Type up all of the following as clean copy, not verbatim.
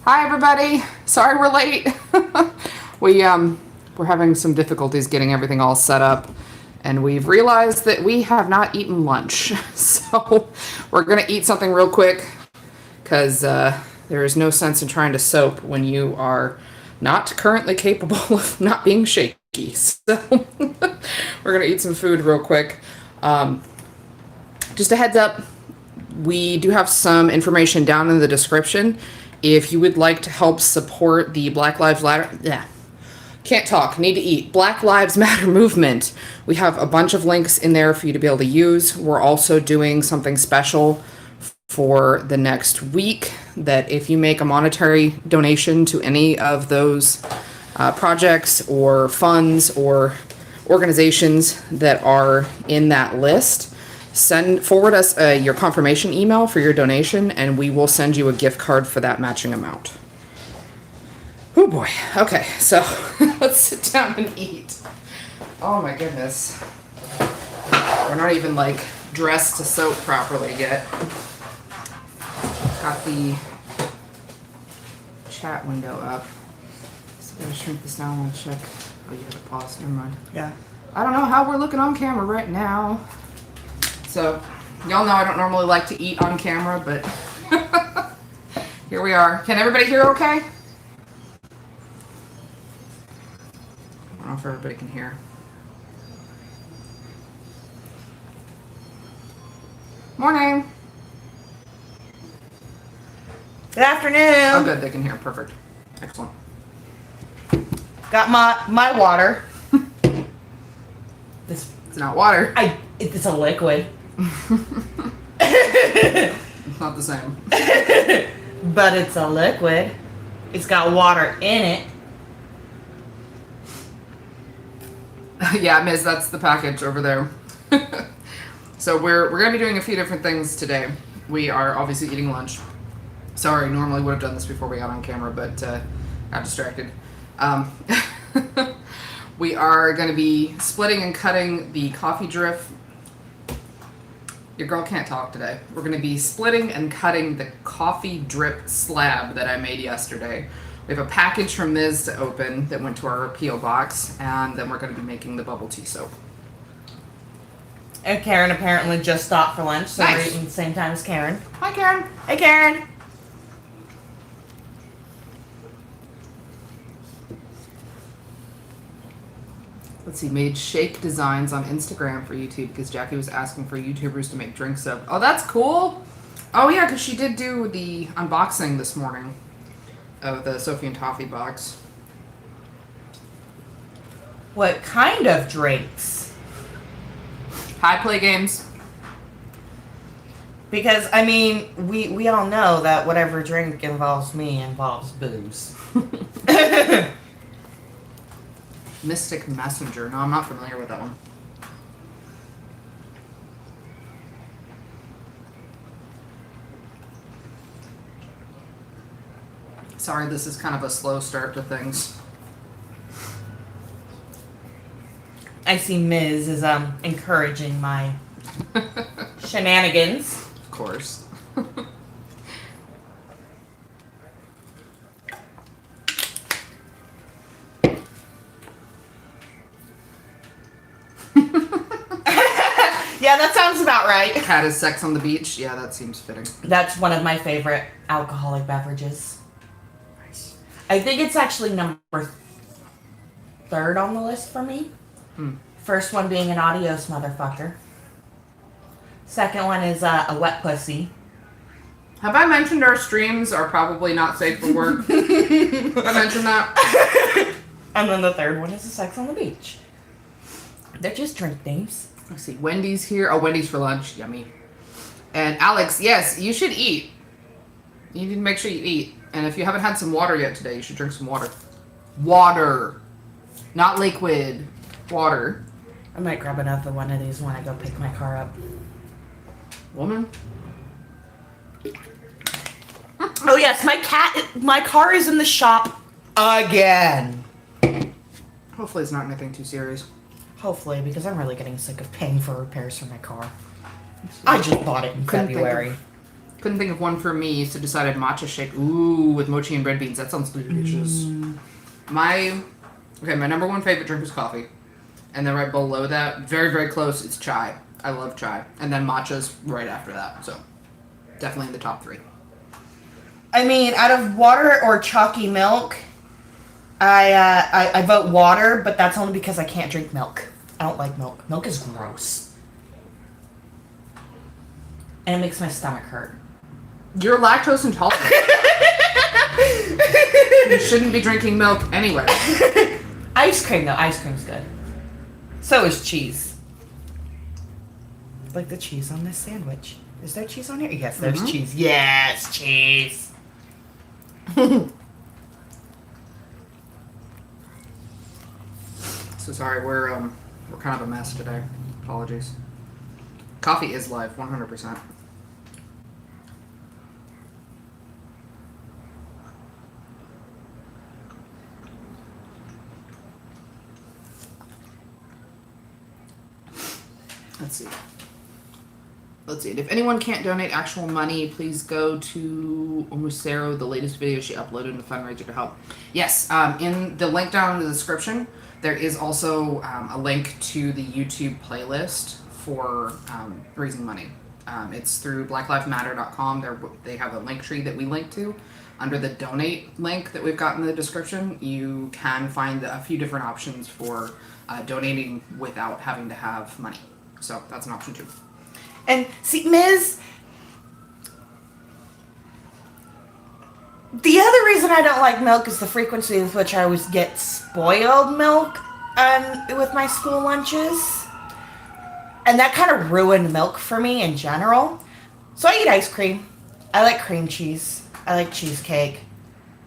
Hi everybody. Sorry we're late. We're having some difficulties getting everything all set up, and we've realized that we have not eaten lunch. So we're gonna eat something real quick because there is no sense in trying to soap when you are not currently capable of not being shaky. So we're gonna eat some food real quick. Just a heads up, we do have some information down in the description. If you would like to help support the Black Lives Matter, need to eat, Black Lives Matter movement, we have a bunch of links in there for you to be able to use. We're also doing something special for the next week that if you make a monetary donation to any of those projects or funds or organizations that are in that list, forward us your confirmation email for your donation, and we will send you a gift card for that matching amount. Oh boy. Okay, so let's sit down and eat. Oh my goodness. We're not even like dressed to soap properly yet. Got the chat window up. So I'm gonna shrink this down and check. Oh, you have it paused. Never mind. Yeah. I don't know how we're looking on camera right now. So, y'all know I don't normally like to eat on camera, but here we are. Can everybody hear okay? I don't know if everybody can hear. Morning. Good afternoon. Oh, good. They can hear. Perfect. Excellent. Got my water. It's not water. It's a liquid. It's not the same. But it's a liquid. It's got water in it. Yeah, Miss, that's the package over there. So we're going to be doing a few different things today. We are obviously eating lunch. Sorry, normally would have done this before we got on camera, but got distracted. We are going to be splitting and cutting the coffee drip. Your girl can't talk today. We're going to be splitting and cutting the coffee drip slab that I made yesterday. We have a package from Ms. to open that went to our P.O. box, and then we're going to be making the bubble tea soap. And Karen apparently just stopped for lunch, so Nice. we're eating at the same time as Karen. Hi, Karen. Hey, Karen. Let's see, made shake designs on Instagram for YouTube because Jackie was asking for YouTubers to make drinks of. Oh, that's cool. Oh, yeah, because she did do the unboxing this morning of the Sophie and Toffee box. What kind of drinks? Hi, play games. Because, I mean, we all know that whatever drink involves me involves booze. Mystic Messenger. No, I'm not familiar with that one. Sorry, this is kind of a slow start to things. I see Ms. is encouraging my shenanigans. Of course. Yeah, that sounds about right. Cat is sex on the beach. Yeah, that seems fitting. That's one of my favorite alcoholic beverages. Nice. I think it's actually number 3rd on the list for me. First one being an adios motherfucker. Second one is a wet pussy. Have I mentioned our streams are probably not safe for work? Have I mentioned that? And then the third one is a sex on the beach. They're just drink names. Let's see. Wendy's here. Oh, Wendy's for lunch. Yummy. And Alex, yes, you should eat. You need to make sure you eat. And if you haven't had some water yet today, you should drink some water. Water. Not liquid. Water. I might grab another one of these when I go pick my car up. Woman. Oh yes, my car is in the shop again. Hopefully it's not anything too serious. Hopefully, because I'm really getting sick of paying for repairs for my car. I just bought it in February. Couldn't think of one for me, so decided matcha shake. Ooh, with mochi and red beans. That sounds delicious. My number one favorite drink is coffee. And then right below that, very, very close, it's chai. I love chai. And then matcha's right after that. So, definitely in the top 3. I mean, out of water or chalky milk, I vote water, but that's only because I can't drink milk. I don't like milk. Milk is gross. And it makes my stomach hurt. You're lactose intolerant. You shouldn't be drinking milk anyway. Ice cream, though. Ice cream's good. So is cheese. Like the cheese on this sandwich. Is there cheese on here? Yes, there's cheese. Yes, cheese. So sorry, we're kind of a mess today. Apologies. Coffee is life, 100%. Let's see. And if anyone can't donate actual money, please go to Omusero, the latest video she uploaded in the fundraiser to help. Yes, in the link down in the description, there is also a link to the YouTube playlist for raising money. It's through blacklivesmatter.com. They have a link tree that we link to. Under the donate link that we've got in the description, you can find a few different options for donating without having to have money. So that's an option too. And see, Ms., the other reason I don't like milk is the frequency with which I always get spoiled milk with my school lunches. And that kind of ruined milk for me in general. So I eat ice cream. I like cream cheese. I like cheesecake.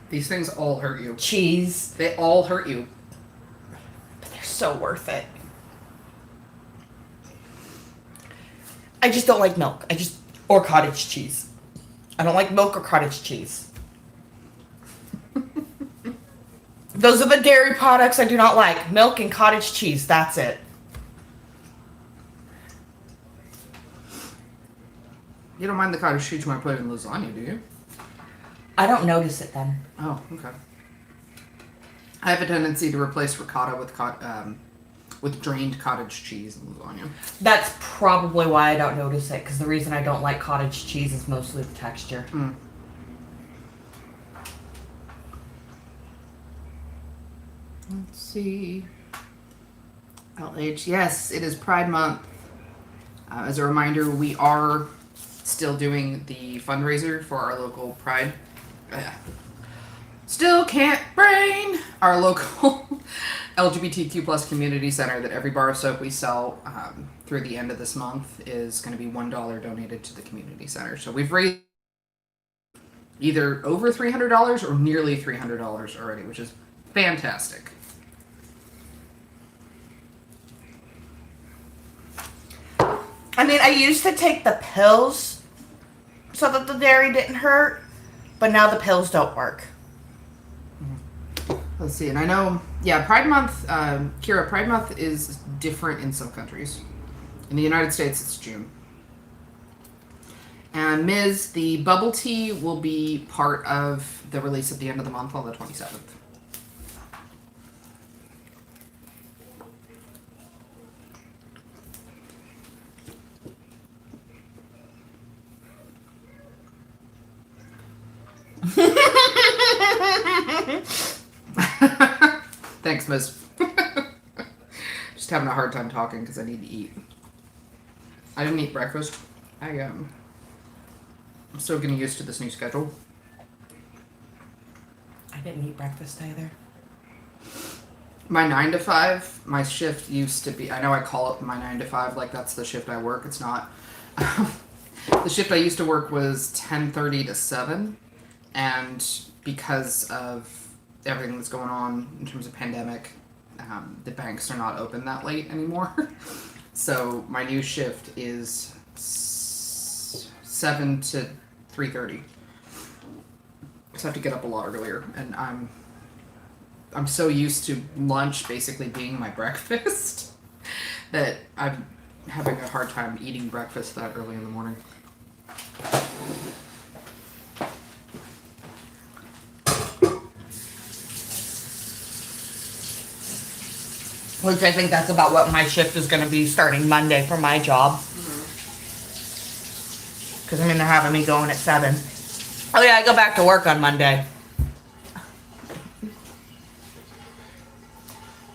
These things all hurt you. Cheese. They all hurt you. But they're so worth it. I just don't like milk. Or cottage cheese. I don't like milk or cottage cheese. Those are the dairy products I do not like. Milk and cottage cheese. That's it. You don't mind the cottage cheese when I put it in lasagna, do you? I don't notice it then. Oh, okay. I have a tendency to replace ricotta with drained cottage cheese in lasagna. That's probably why I don't notice it, because the reason I don't like cottage cheese is mostly the texture. Let's see. LH, yes, it is Pride Month. As a reminder, we are still doing the fundraiser for our local Pride. Still can't brain! Our local LGBTQ plus community center that every bar of soap we sell through the end of this month is going to be $1 donated to the community center. So we've raised either over $300 or nearly $300 already, which is fantastic. I mean, I used to take the pills so that the dairy didn't hurt, but now the pills don't work. Let's see, and I know, Pride Month, Kira, Pride Month is different in some countries. In the United States, it's June. And Ms., the bubble tea will be part of the release at the end of the month on the 27th. Thanks, Miss. Just having a hard time talking because I need to eat. I didn't eat breakfast. I'm still getting used to this new schedule. I didn't eat breakfast either. My 9 to 5, my shift used to be, I know I call it my 9 to 5 like that's the shift I work. It's not. The shift I used to work was 10:30 to 7. And because of everything that's going on in terms of pandemic, the banks are not open that late anymore. So my new shift is 7 to 3:30. So I have to get up a lot earlier, and I'm so used to lunch basically being my breakfast that I'm having a hard time eating breakfast that early in the morning. Which I think that's about what my shift is going to be starting Monday for my job. Because I mean, they're having me going at 7. Oh yeah, I go back to work on Monday.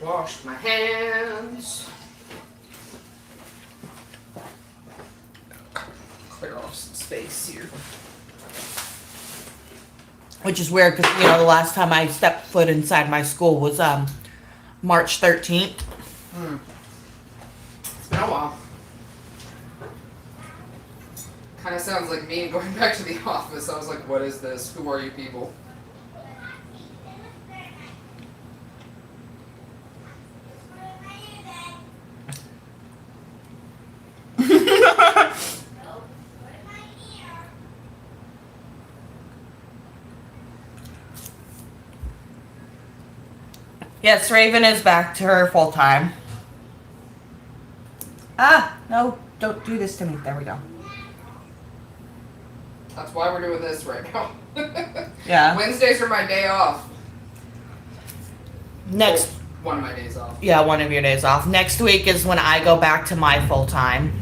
Wash my hands. Clear off some space here. Which is weird because, you know, the last time I stepped foot inside my school was March 13th. It's been a while. Kind of sounds like me going back to the office. I was like, what is this? Who are you people? Yes, Raven is back to her full time. Ah, no, don't do this to me. There we go. That's why we're doing this right now. Yeah. Wednesdays are my day off. Next. One of my days off. Yeah, one of your days off. Next week is when I go back to my full time.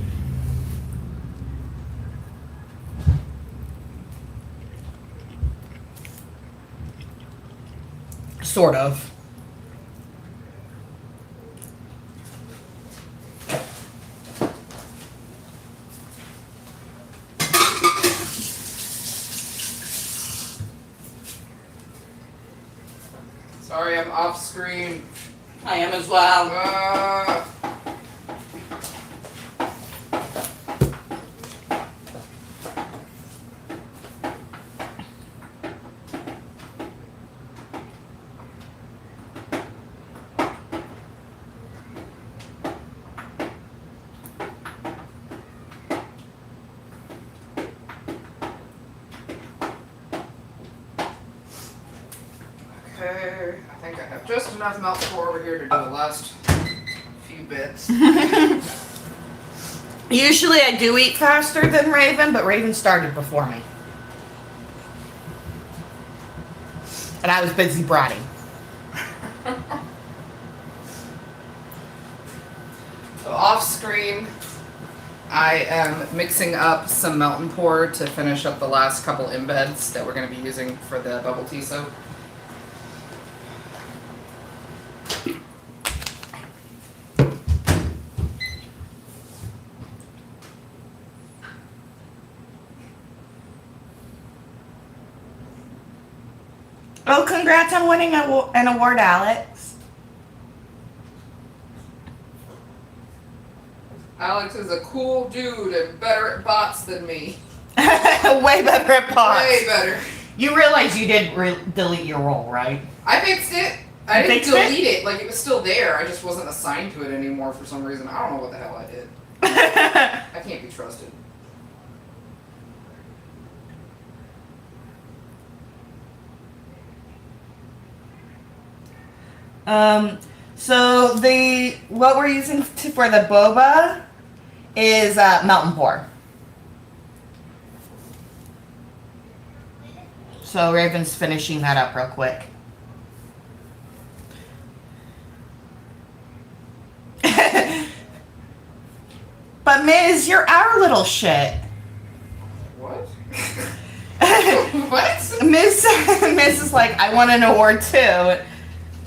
Sort of. Sorry, I'm off screen. I am as well. Okay, I think I have just enough milk pour over here to do the last few bits. Usually I do eat faster than Raven, but Raven started before me. And I was busy bratting. So off screen, I am mixing up some melt and pour to finish up the last couple embeds that we're going to be using for the bubble tea soap. Oh, congrats on winning an award, Alex. Alex is a cool dude and better at bots than me. Way better at pots. Way better. You realize you didn't delete your role, right? I fixed it. I didn't fixed delete it? Like, it was still there. I just wasn't assigned to it anymore for some reason. I don't know what the hell I did. I can't be trusted. So what we're using for the boba is melt and pour. So Raven's finishing that up real quick. But Ms., you're our little shit. What? What? Ms. is like, I want an award too.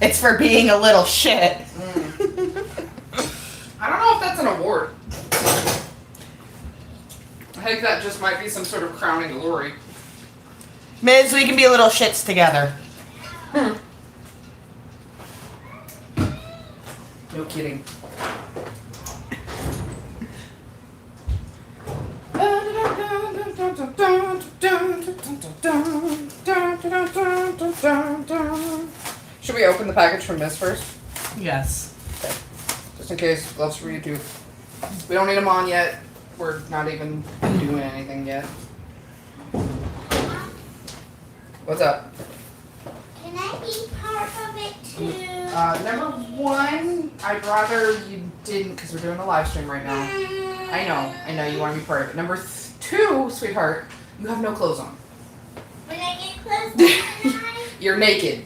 It's for being a little shit. I don't know if that's an award. I think that just might be some sort of crowning glory. Ms., we can be little shits together. No kidding. Should we open the package from this first? Yes. Okay. Just in case, gloves for YouTube. We don't need them on yet. We're not even doing anything yet. What's up? Can I be part of it too? Number one, I'd rather you didn't because we're doing a live stream right now. I know you want to be part of it. Number two, sweetheart, you have no clothes on. When I get close, can I? You're naked.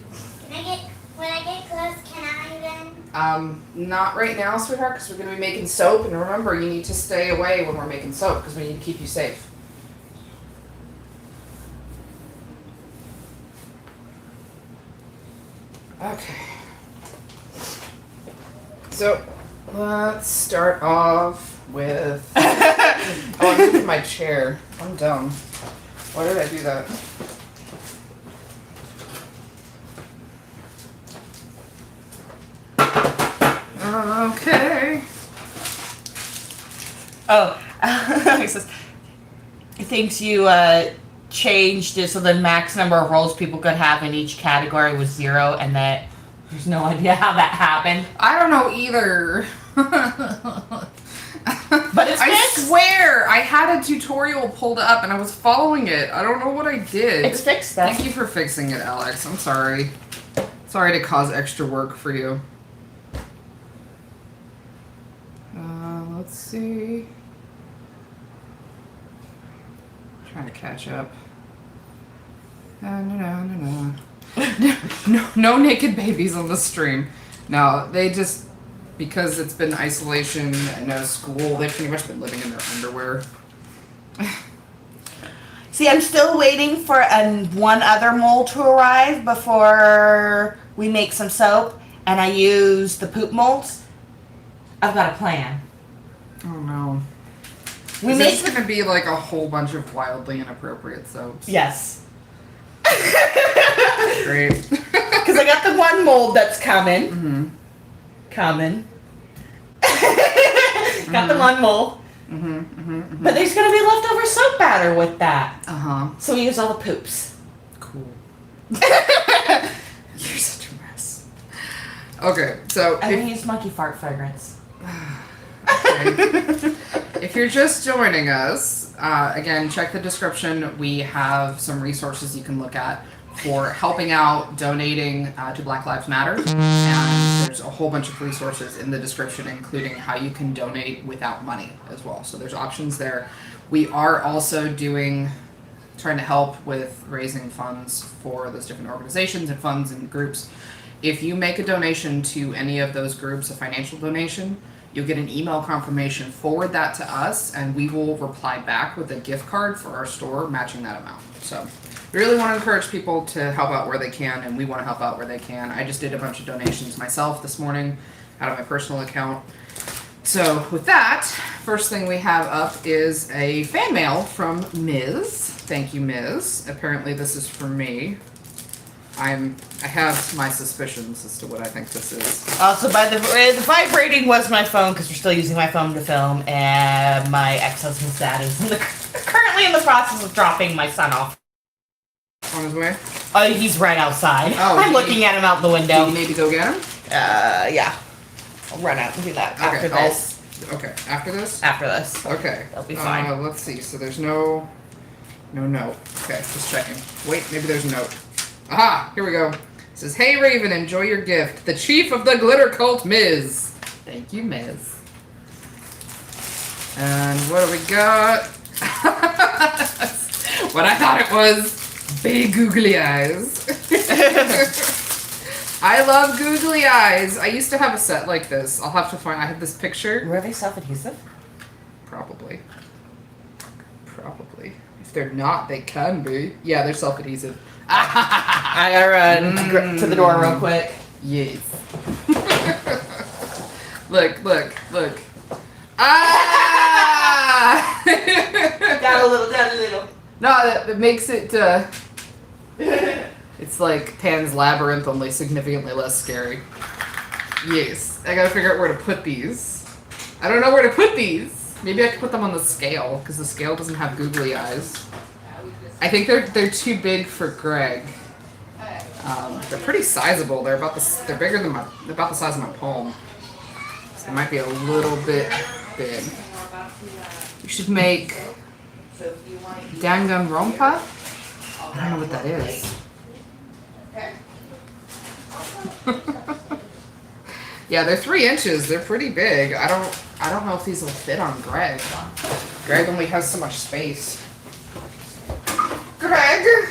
When I get close, can I then? Not right now, sweetheart, because we're going to be making soap. And remember, you need to stay away when we're making soap because we need to keep you safe. Okay. So, let's start off with... oh, I moved my chair. I'm dumb. Why did I do that? Okay. Oh, he says, he thinks you changed it so the max number of roles people could have in each category was 0, and that there's no idea how that happened. I don't know either. But it's I fixed. swear, I had a tutorial pulled up and I was following it. I don't know what I did. It's fixed, though. Thank you for fixing it, Alex. I'm sorry. Sorry to cause extra work for you. Let's see. Trying to catch up. No naked babies on the stream. No, they just, because it's been isolation and no school, they've pretty much been living in their underwear. See, I'm still waiting for one other mold to arrive before we make some soap, and I use the poop molds. I've got a plan. Oh no. We Is make this going to be like a whole bunch of wildly inappropriate soaps? Yes. Great. Because I got the one mold that's coming. Mm-hmm. Coming. Got the one mold. Mm-hmm, mm-hmm, mm-hmm. But there's going to be leftover soap batter with that. Uh-huh. So we use all the poops. Cool. You're such a mess. Okay, so And we use monkey fart fragrance. okay. If you're just joining us, again, check the description. We have some resources you can look at for helping out, donating to Black Lives Matter. And there's a whole bunch of resources in the description, including how you can donate without money as well. So there's options there. We are also trying to help with raising funds for those different organizations and funds and groups. If you make a donation to any of those groups, a financial donation, you'll get an email confirmation, forward that to us, and we will reply back with a gift card for our store matching that amount. So we really want to encourage people to help out where they can, and we want to help out where they can. I just did a bunch of donations myself this morning out of my personal account. So with that, first thing we have up is a fan mail from Ms. Thank you, Ms. Apparently this is for me. I have my suspicions as to what I think this is. Also, by the vibrating was my phone because we're still using my phone to film, and my ex-husband's dad is currently in the process of dropping my son off. On his way? Oh, he's right outside. Oh, I'm looking at him out the Do window. you need to go get him? Yeah. I'll run out and do that after this. Okay, after this? After this. Okay. That'll be fine. Let's see. So there's no note. Okay, just checking. Wait, maybe there's a note. Aha! Here we go. It says, "Hey Raven, enjoy your gift. The chief of the glitter cult, Ms." Thank you, Ms. And what do we got? What I thought it was. Big googly eyes. I love googly eyes. I used to have a set like this. I'll have to find. I have this picture. Were they self-adhesive? Probably. If they're not, they can be. Yeah, they're self-adhesive. I gotta run to the door real quick. Yes. Look. Ah! Got a little. No, that makes it, it's like Pan's Labyrinth, only significantly less scary. Yes. I gotta figure out where to put these. I don't know where to put these. Maybe I could put them on the scale, because the scale doesn't have googly eyes. I think they're too big for Greg. They're pretty sizable. They're bigger than about the size of my palm. So they might be a little bit big. You should make Danganronpa. I don't know what that is. Yeah, they're 3 inches. They're pretty big. I don't know if these will fit on Greg. Greg only has so much space. Greg!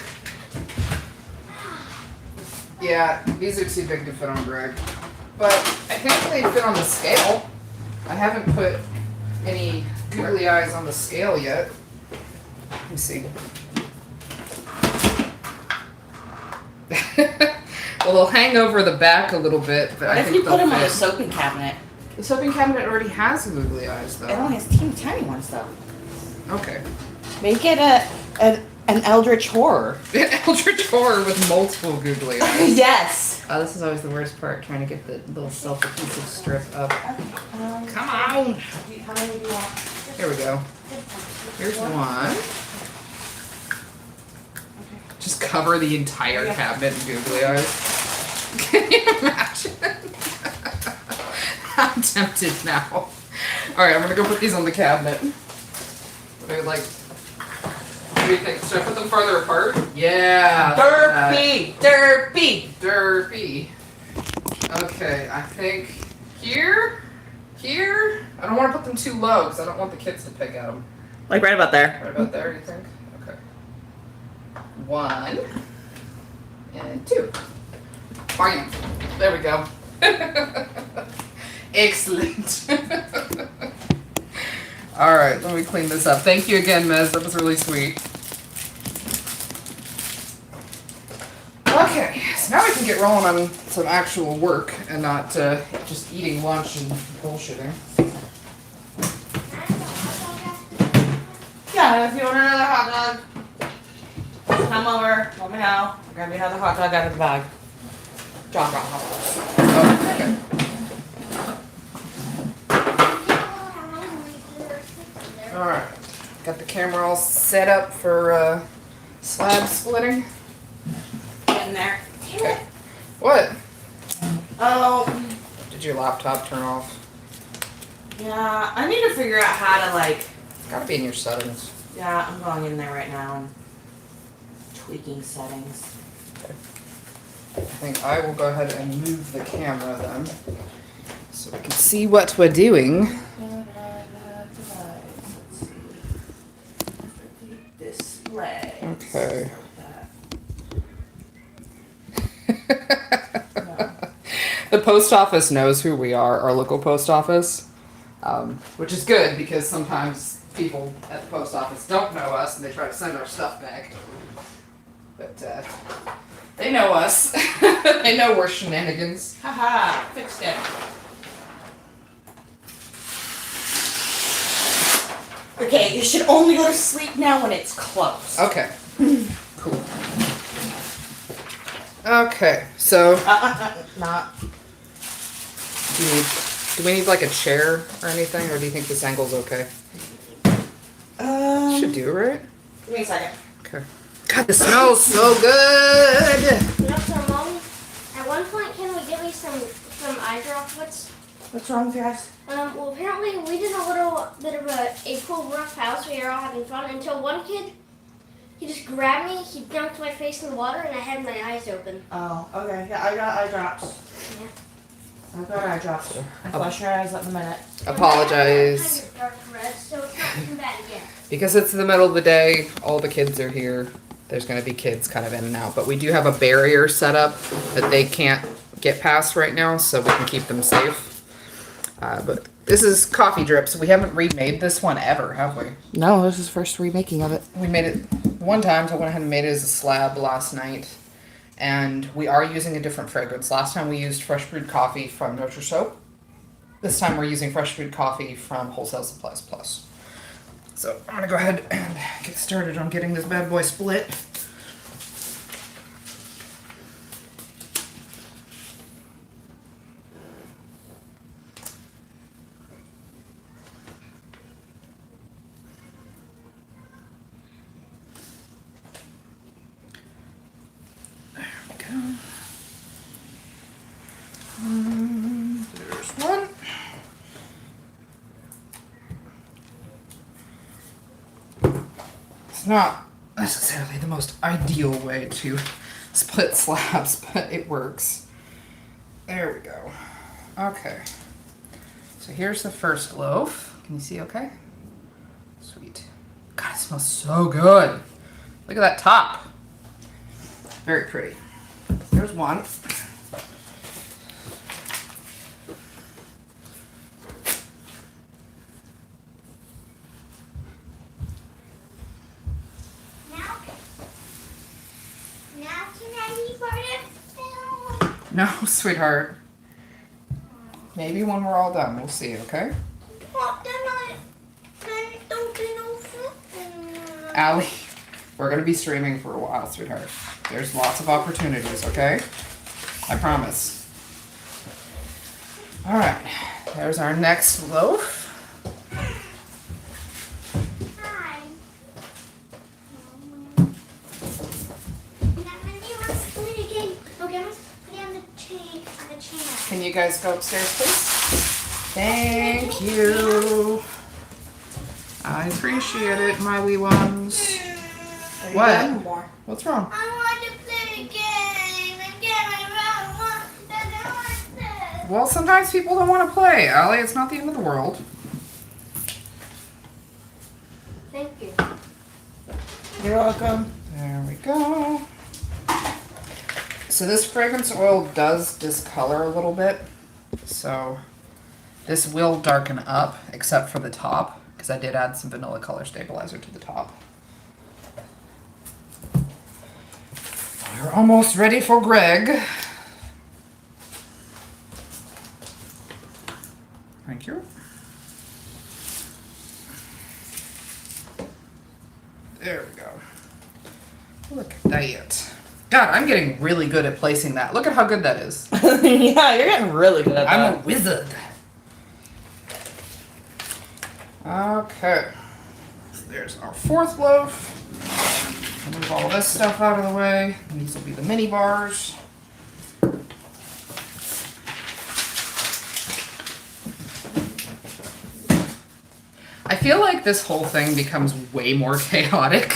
Yeah, these are too big to fit on Greg. but I think they fit on the scale. I haven't put any googly eyes on the scale yet. Let me see. Well, they'll hang over the back a little bit, but What I if think you put they'll them on a fit. soaping cabinet? The soaping cabinet already has googly eyes, though. It only has teeny tiny ones though. Okay. Make it an eldritch horror. Eldritch horror with multiple googly eyes. Yes. Oh, this is always the worst part, trying to get the little self-adhesive strip up. Come Come on! How many do you want? Here we go. Here's one. Just cover the entire cabinet in googly eyes. Can you imagine? I'm tempted now. Alright, I'm gonna go put these on the cabinet. Maybe like, what do you think? Should I put them farther apart? Yeah. Derpy! Derpy! Derpy. Okay, I think here. I don't want to put them too low because I don't want the kids to pick at them. Like right about there. Right about there, you think? Okay. 1 and 2. Bam. There we go. Excellent. All right, let me clean this up. Thank you again, Mez. That was really sweet. Okay, so now we can get rolling on some actual work and not just eating lunch and bullshitting. Yeah, if you want another hot dog, come over, let me know. I'll grab you another hot dog out of the bag. John brought hot dogs. Oh, okay. All right, got the camera all set up for slab splitting. Get in there. Okay. What? Oh, Did your laptop turn off? yeah, I need to figure out how to like, It's gotta be in your settings. yeah, I'm going in there right now and tweaking settings. I think I will go ahead and move the camera then, so we can see what we're doing. Display. Okay. The post office knows who we are, our local post office, which is good because sometimes people at the post office don't know us and they try to send our stuff back. But they know us. They know we're shenanigans. Haha, fixed it. Okay, you should only go to sleep now when it's closed. Okay. Cool. Okay, so Not. do we need like a chair or anything, or do you think this angle's okay? Should do, right? Give me a second. Okay. God, this smells so good. You know, so Mom, at one point, can we get me some eye droplets? What's wrong with your eyes? Well, apparently we did a little bit of a cool rough house. We were all having fun until one kid, he just grabbed me, he dunked my face in the water, and I had my eyes open. Oh, okay. Yeah, I got eye drops. Yeah. I've got eye drops. I'll flush your eyes up in a minute. Apologize. Kind of dark red, so it's not too bad again. Because it's the middle of the day, all the kids are here. There's going to be kids kind of in and out. But we do have a barrier set up that they can't get past right now, so we can keep them safe. But this is coffee drips. We haven't remade this one ever, have we? No, this is first remaking of it. We made it one time, so I went ahead and made it as a slab last night. And we are using a different fragrance. Last time we used fresh brewed coffee from Notre Soap. This time we're using fresh brewed coffee from Wholesale Supplies Plus. So I'm gonna go ahead and get started on getting this bad boy split. There we go. There's one. It's not necessarily the most ideal way to split slabs, but it works. There we go. Okay. So here's the first loaf. Can you see okay? Sweet. God, it smells so good. Look at that top. Very pretty. There's one. No, sweetheart. Maybe when we're all done, we'll see, okay? Allie, we're going to be streaming for a while, sweetheart. There's lots of opportunities, okay? I promise. All right, there's our next loaf. Can you guys go upstairs, please? Thank you. I appreciate it, my wee ones. What? More. What's wrong? I want to play a game and get my wrong one. Well, sometimes people don't want to play, Allie. It's not the end of the world. Thank you. You're welcome. There we go. So this fragrance oil does discolor a little bit. So this will darken up, except for the top, because I did add some vanilla color stabilizer to the top. We're almost ready for Greg. Thank you. There we go. Look at that. God, I'm getting really good at placing that. Look at how good that is. Yeah, you're getting really good at that. I'm a wizard. Okay. So there's our fourth loaf. Move all this stuff out of the way. These will be the mini bars. I feel like this whole thing becomes way more chaotic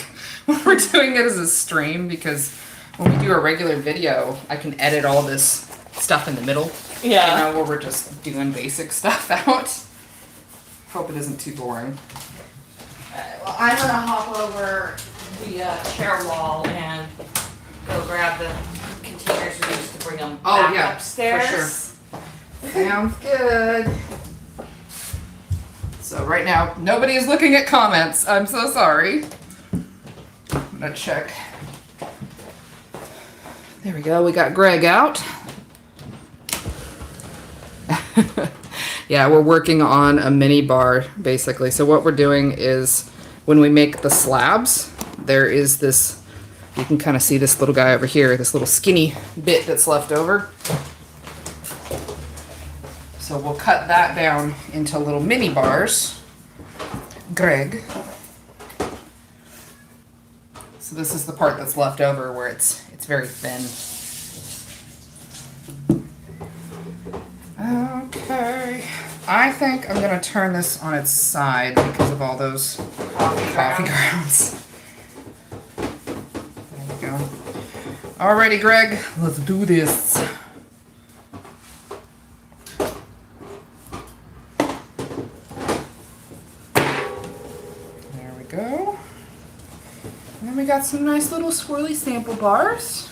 when we're doing it as a stream, because when we do a regular video, I can edit all this stuff in the middle. Yeah. You know, where we're just doing basic stuff out. Hope it isn't too boring. Well, I'm gonna hop over the chair wall and go grab the containers we used to bring them back upstairs. For sure. Sounds good. So right now, nobody is looking at comments. I'm so sorry. I'm gonna check. There we go. We got Greg out. Yeah, we're working on a mini bar, basically. So what we're doing is, when we make the slabs, there is this, you can kind of see this little guy over here, this little skinny bit that's left over. So we'll cut that down into little mini bars. Greg. So this is the part that's left over where it's very thin. Okay. I think I'm gonna turn this on its side because of all those coffee grounds. There we go. Alrighty, Greg, let's do this. There we go. And then we got some nice little swirly sample bars.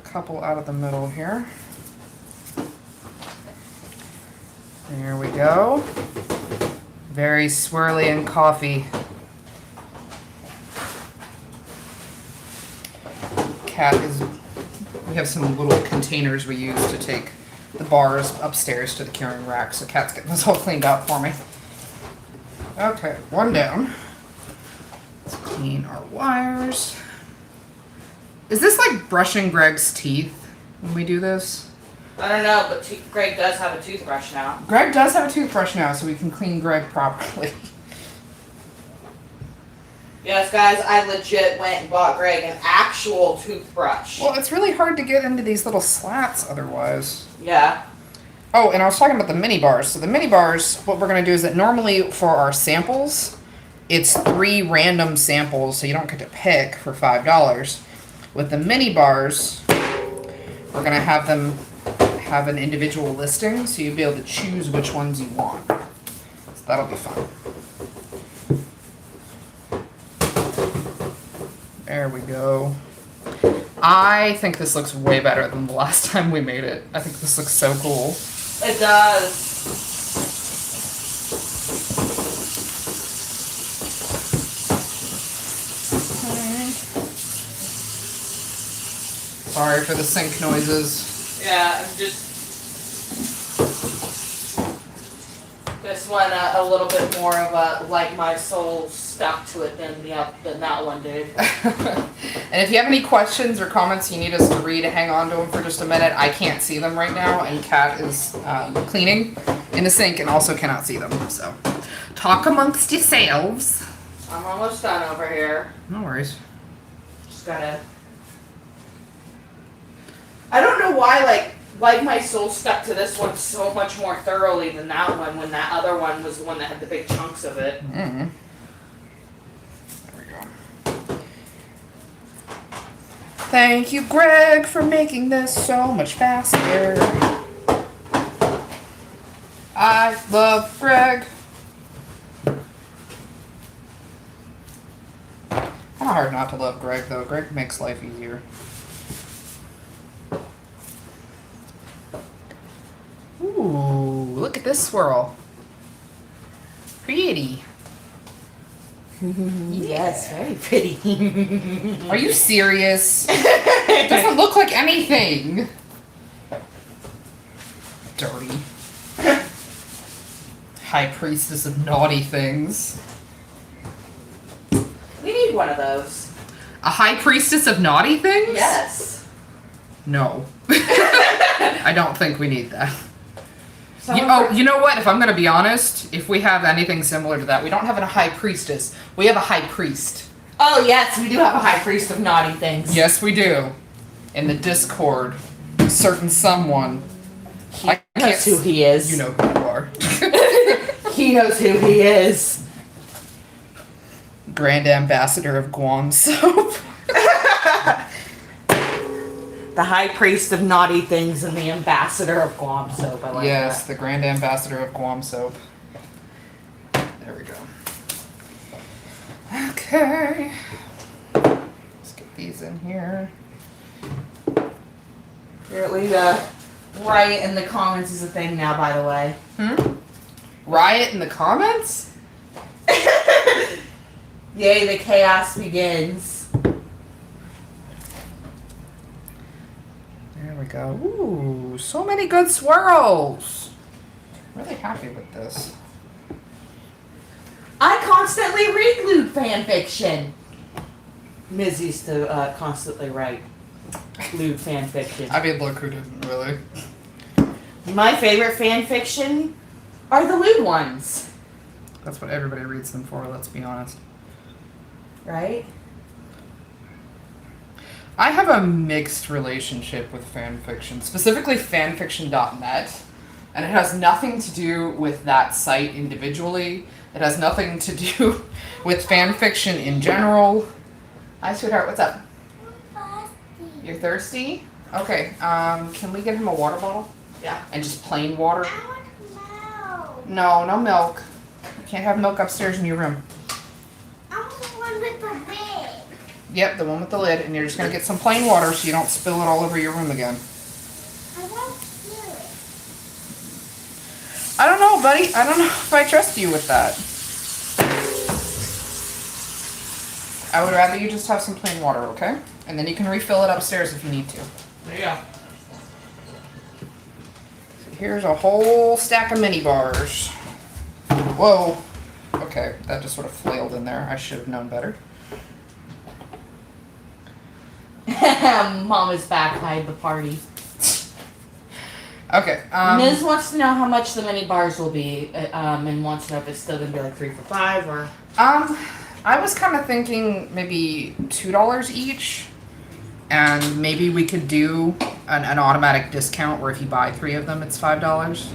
Couple out of the middle here. There we go. Very swirly and coffee. Cat is, we have some little containers we use to take the bars upstairs to the curing rack, so Cat's getting this all cleaned out for me. Okay, one down. Let's clean our wires. Is this like brushing Greg's teeth when we do this? I don't know, but Greg does have a toothbrush now. Greg does have a toothbrush now, so we can clean Greg properly. Yes, guys, I legit went and bought Greg an actual toothbrush. Well, it's really hard to get into these little slats otherwise. Yeah. Oh, and I was talking about the mini bars. So the mini bars, what we're going to do is that normally for our samples, it's 3 random samples, so you don't get to pick for $5. With the mini bars, we're going to have them have an individual listing, so you'll be able to choose which ones you want. So that'll be fun. There we go. I think this looks way better than the last time we made it. I think this looks so cool. It does. Sorry for the sink noises. Yeah, I'm just... This one a little bit more of a, like my soul stuck to it than that one did. And if you have any questions or comments you need us to read, hang on to them for just a minute. I can't see them right now, and Kat is cleaning in the sink and also cannot see them. So, talk amongst yourselves. I'm almost done over here. No worries. Just gotta... I don't know why, like my soul stuck to this one so much more thoroughly than that one when that other one was the one that had the big chunks of it. Mm-hmm. There we go. Thank you, Greg, for making this so much faster. I love Greg. Kind of hard not to love Greg, though. Greg makes life easier. Ooh, look at this swirl. Pretty. Yes, very pretty. Are you serious? It doesn't look like anything. Dirty. High priestess of naughty things. We need one of those. A high priestess of naughty things? Yes. No. I don't think we need that. You know what? If I'm going to be honest, if we have anything similar to that, we don't have a high priestess. We have a high priest. Oh, yes, we do have a high priest of naughty things. Yes, we do. In the Discord, certain someone. He knows who he is. You know who you are. He knows who he is. Grand Ambassador of Guam Soap. The high priest of naughty things and the ambassador of Guam Soap. I like Yes, that. the Grand Ambassador of Guam Soap. There we go. Okay. Let's get these in here. Apparently riot in the comments is a thing now, by the way. Riot in the comments? Yay, the chaos begins. There we go. Ooh, so many good swirls. Really happy with this. I constantly read lewd fan fiction. Ms. used to constantly write lewd fan fiction. I mean, look who didn't really. My favorite fan fiction are the lewd ones. That's what everybody reads them for, let's be honest. Right? I have a mixed relationship with fanfiction, specifically fanfiction.net, and it has nothing to do with that site individually. It has nothing to do with fanfiction in general. Hi, sweetheart, what's up? You're thirsty? Okay, can we get him a water bottle? Yeah. And just plain water? I want milk. No, no milk. You can't have milk upstairs in your room. I want the one with the lid. Yep, the one with the lid, and you're just gonna get some plain water so you don't spill it all over your room again. I want fluid. I don't know, buddy. I don't know if I trust you with that. I would rather you just have some plain water, okay? And then you can refill it upstairs if you need to. There you go. Here's a whole stack of mini bars. Whoa. Okay, that just sort of flailed in there. I should have known better. Mom is back. Hide the party. Okay. Ms. wants to know how much the mini bars will be, and wants to know if it's still gonna be like 3 for $5 or. I was kind of thinking maybe $2 each, and maybe we could do an automatic discount where if you buy 3 of them, it's $5.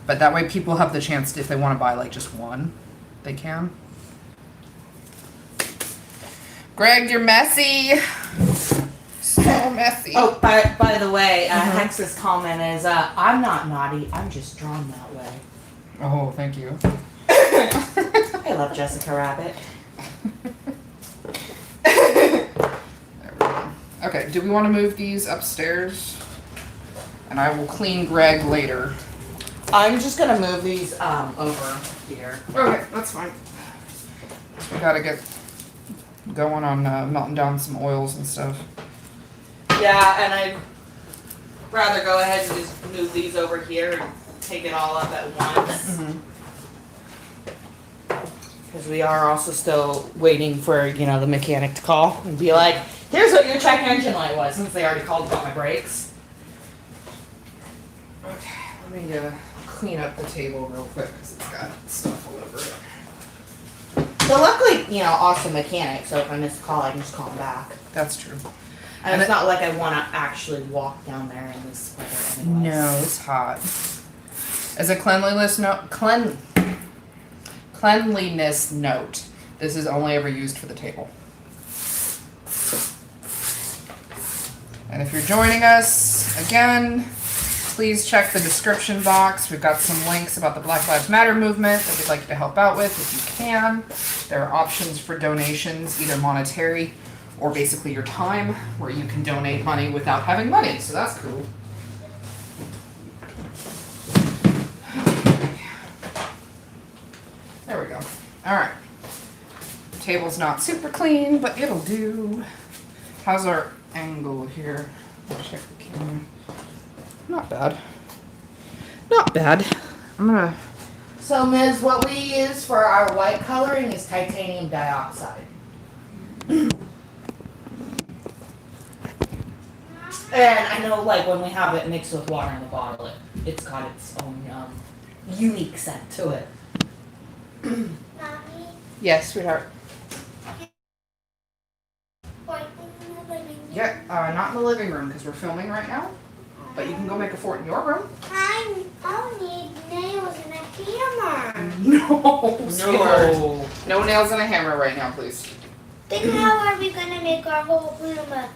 But that way people have the chance, if they want to buy like just one, they can. Greg, you're messy. So messy. Oh, by the way, Hex's comment is, I'm not naughty, I'm just drawn that way. Oh, thank you. I love Jessica Rabbit. There we go. Okay, do we want to move these upstairs? And I will clean Greg later. I'm just gonna move these over here. Okay, that's fine. We gotta get going on melting down some oils and stuff. Yeah, and I'd rather go ahead and just move these over here and take it all up at once. Because we are also still waiting for, the mechanic to call and be like, here's what your check engine light was, since they already called about my brakes. Okay, let me clean up the table real quick because it's got stuff all over it. So luckily, awesome mechanic, so if I miss a call, I can just call him back. That's true. And it's not like I want to actually walk down there in this weather anyways. No, it's hot. As a cleanliness note, this is only ever used for the table. And if you're joining us again, please check the description box. We've got some links about the Black Lives Matter movement that we'd like you to help out with if you can. There are options for donations, either monetary or basically your time, where you can donate money without having money. So that's cool. There we go. All right. Table's not super clean, but it'll do. How's our angle here? I'll check the camera. Not bad. Not bad. I'm gonna. So, Ms., what we use for our white coloring is titanium dioxide. And I know, when we have it mixed with water in the bottle, it's got its own unique scent to it. Mommy, Yes, sweetheart. what in the living room? Yeah, not in the living room because we're filming right now. But you can go make a fort in your room. I'll need nails and a hammer. No, sweetheart. No nails and a hammer right now, please. Then how are we gonna make our whole room a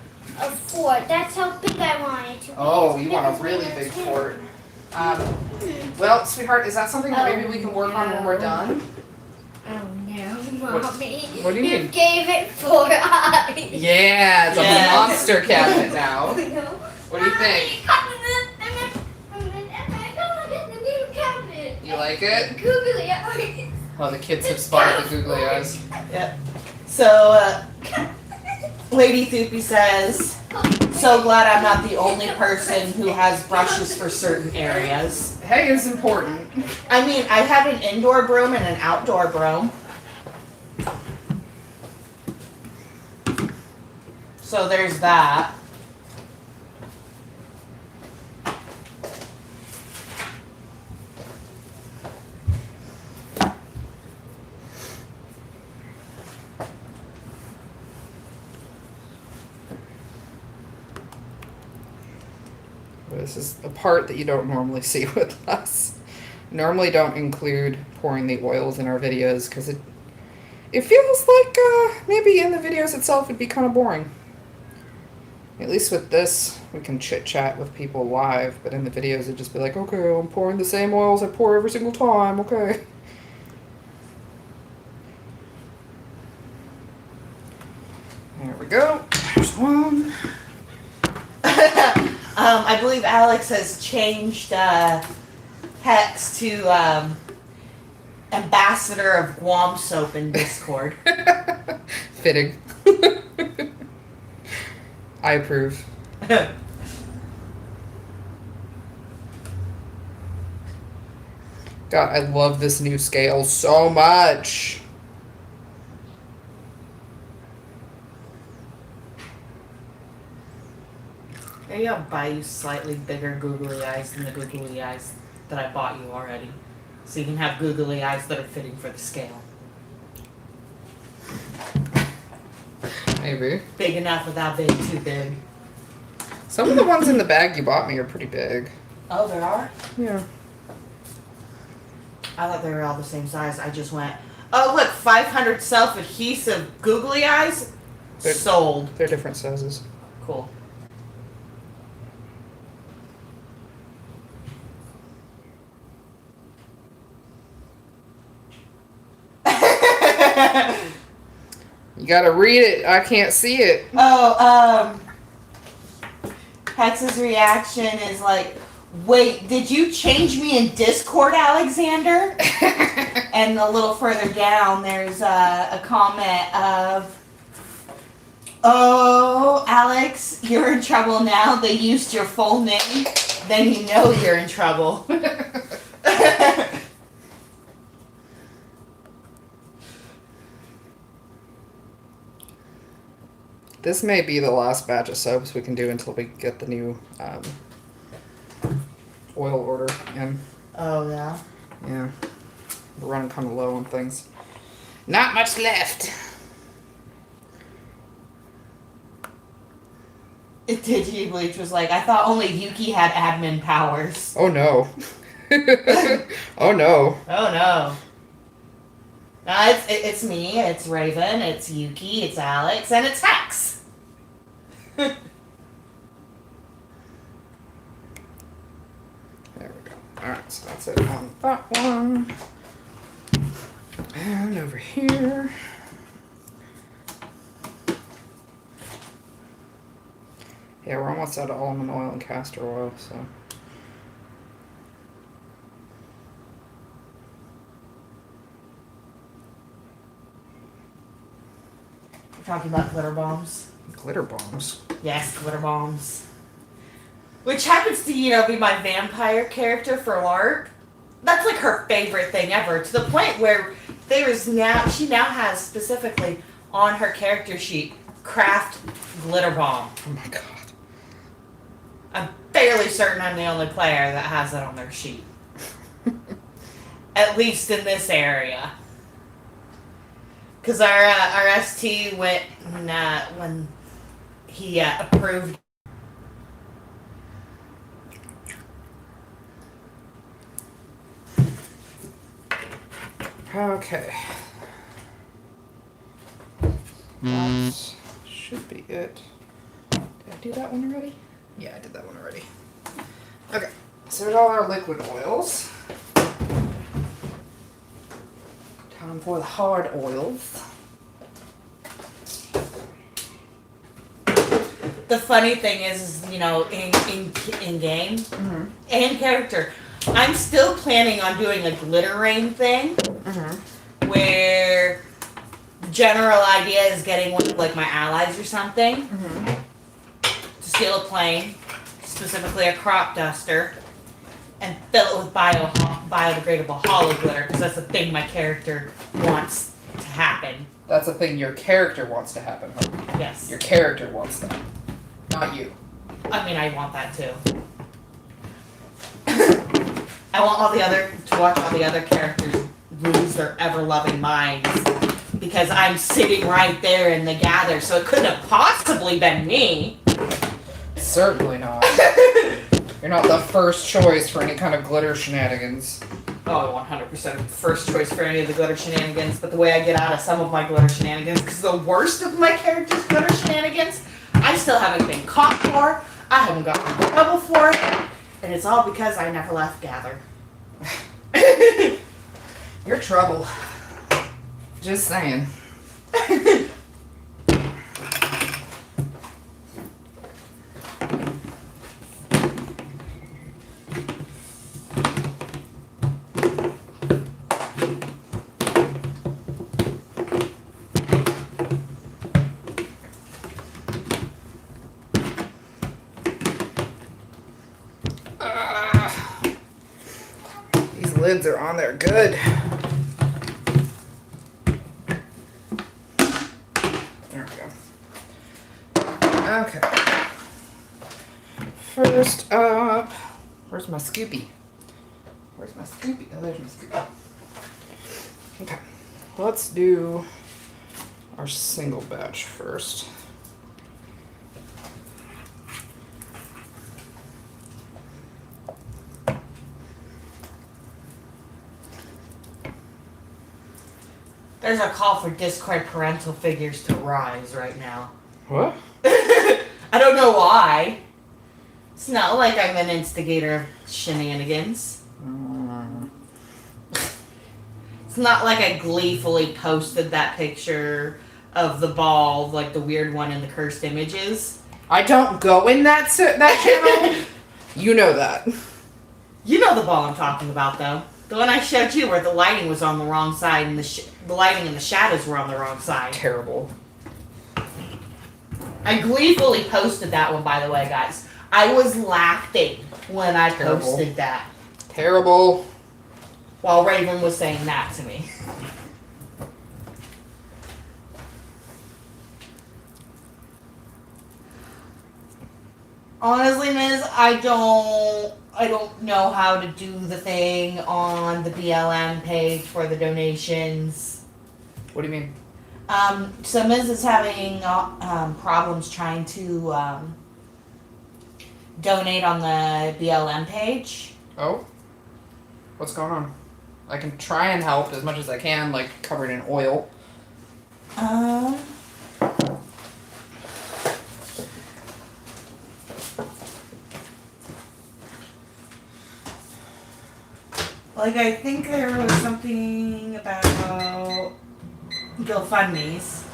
fort? That's how big I want it to be. Oh, you want a really big fort. Well, sweetheart, is that something that maybe we can work on when we're done? Oh no, Mommy. What do you You mean? gave it 4 eyes. Yeah, it's a monster cabinet now. No. What do you think? You like it? Googly eyes. Oh, the kids have spotted the googly eyes. Yep. So, Lady Thoopy says, so glad I'm not the only person who has brushes for certain areas. Hey, it's important. I mean, I have an indoor broom and an outdoor broom. So there's that. This is a part that you don't normally see with us. Normally don't include pouring the oils in our videos because it feels like maybe in the videos itself it'd be kind of boring. At least with this, we can chit chat with people live, but in the videos it'd just be like, okay, I'm pouring the same oils I pour every single time, okay. There we go. There's one. I believe Alex has changed Hex to ambassador of Guam Soap in Discord. Fitting. I approve. God, I love this new scale so much. Maybe I'll buy you slightly bigger googly eyes than the googly eyes that I bought you already. So you can have googly eyes that are fitting for the scale. Maybe. Big enough without being too big. Some of the ones in the bag you bought me are pretty big. Oh, there are? Yeah. I thought they were all the same size. I just went, oh look, 500 self-adhesive googly eyes? They're- Sold. They're different sizes. Cool. You gotta read it. I can't see it. Oh, Hex's reaction is like, wait, did you change me in Discord, Alexander? And a little further down, there's a comment of, Oh, Alex, you're in trouble now. They used your full name. Then you know you're in trouble. This may be the last batch of soaps we can do until we get the new oil order in. Oh, yeah? Yeah. We're running kind of low on things. Not much left. Digi Bleach was like, I thought only Yuki had admin powers. Oh no. Oh no. Oh, no. No, it's me, it's Raven, it's Yuki, it's Alex, and it's Hex. There we go. Alright, so that's it on that one. And over here. Yeah, we're almost out of almond oil and castor oil, so. We're talking about glitter bombs. Glitter bombs. Yes, glitter bombs. Which happens to, be my vampire character for LARP. That's like her favorite thing ever, to the point where she now has specifically on her character sheet, craft glitter bomb. Oh my god. I'm fairly certain I'm the only player that has it on their sheet. At least in this area. Because our ST went when he approved. Okay. That should be it. Did I do that one already? Yeah, I did that one already. Okay, so there's all our liquid oils. Time for the hard oils. The funny thing is in game and character, I'm still planning on doing a glitter rain thing, where general idea is getting one of like my allies or something to steal a plane, specifically a crop duster, and fill it with biodegradable hollow glitter, because that's the thing my character wants to happen. That's the thing your character wants to happen, huh? Yes. Your character wants that. Not you. I mean, I want that too. I want to watch all the other characters lose their ever-loving minds, because I'm sitting right there in the gather, so it couldn't have possibly been me. Certainly not. You're not the first choice for any kind of glitter shenanigans. Oh, 100% first choice for any of the glitter shenanigans, but the way I get out of some of my glitter shenanigans, because the worst of my character's glitter shenanigans, I still haven't been caught for, I haven't gotten in trouble for it, and it's all because I never left gather. You're trouble. Just saying. These lids are on there good. There we go. Okay. First up, where's my Scoopy? Where's my Scoopy? Oh, there's my Scoopy. Okay, let's do our single batch first. There's a call for Discord parental figures to rise right now. What? I don't know why. It's not like I'm an instigator of shenanigans. It's not like I gleefully posted that picture of the ball, like the weird one in the cursed images. I don't go in that channel. You know that. You know the ball I'm talking about, though. The one I showed you where the lighting was on the wrong side and the lighting and the shadows were on the wrong side. Terrible. I gleefully posted that one, by the way, guys. I was laughing when I Terrible. posted that Terrible. while Raven was saying that to me. Honestly, Miz, I don't know how to do the thing on the BLM page for the donations. What do you mean? So Miz is having problems trying to donate on the BLM page. Oh? What's going on? I can try and help as much as I can, like covered in oil. Like, I think there was something about GoFundMe's.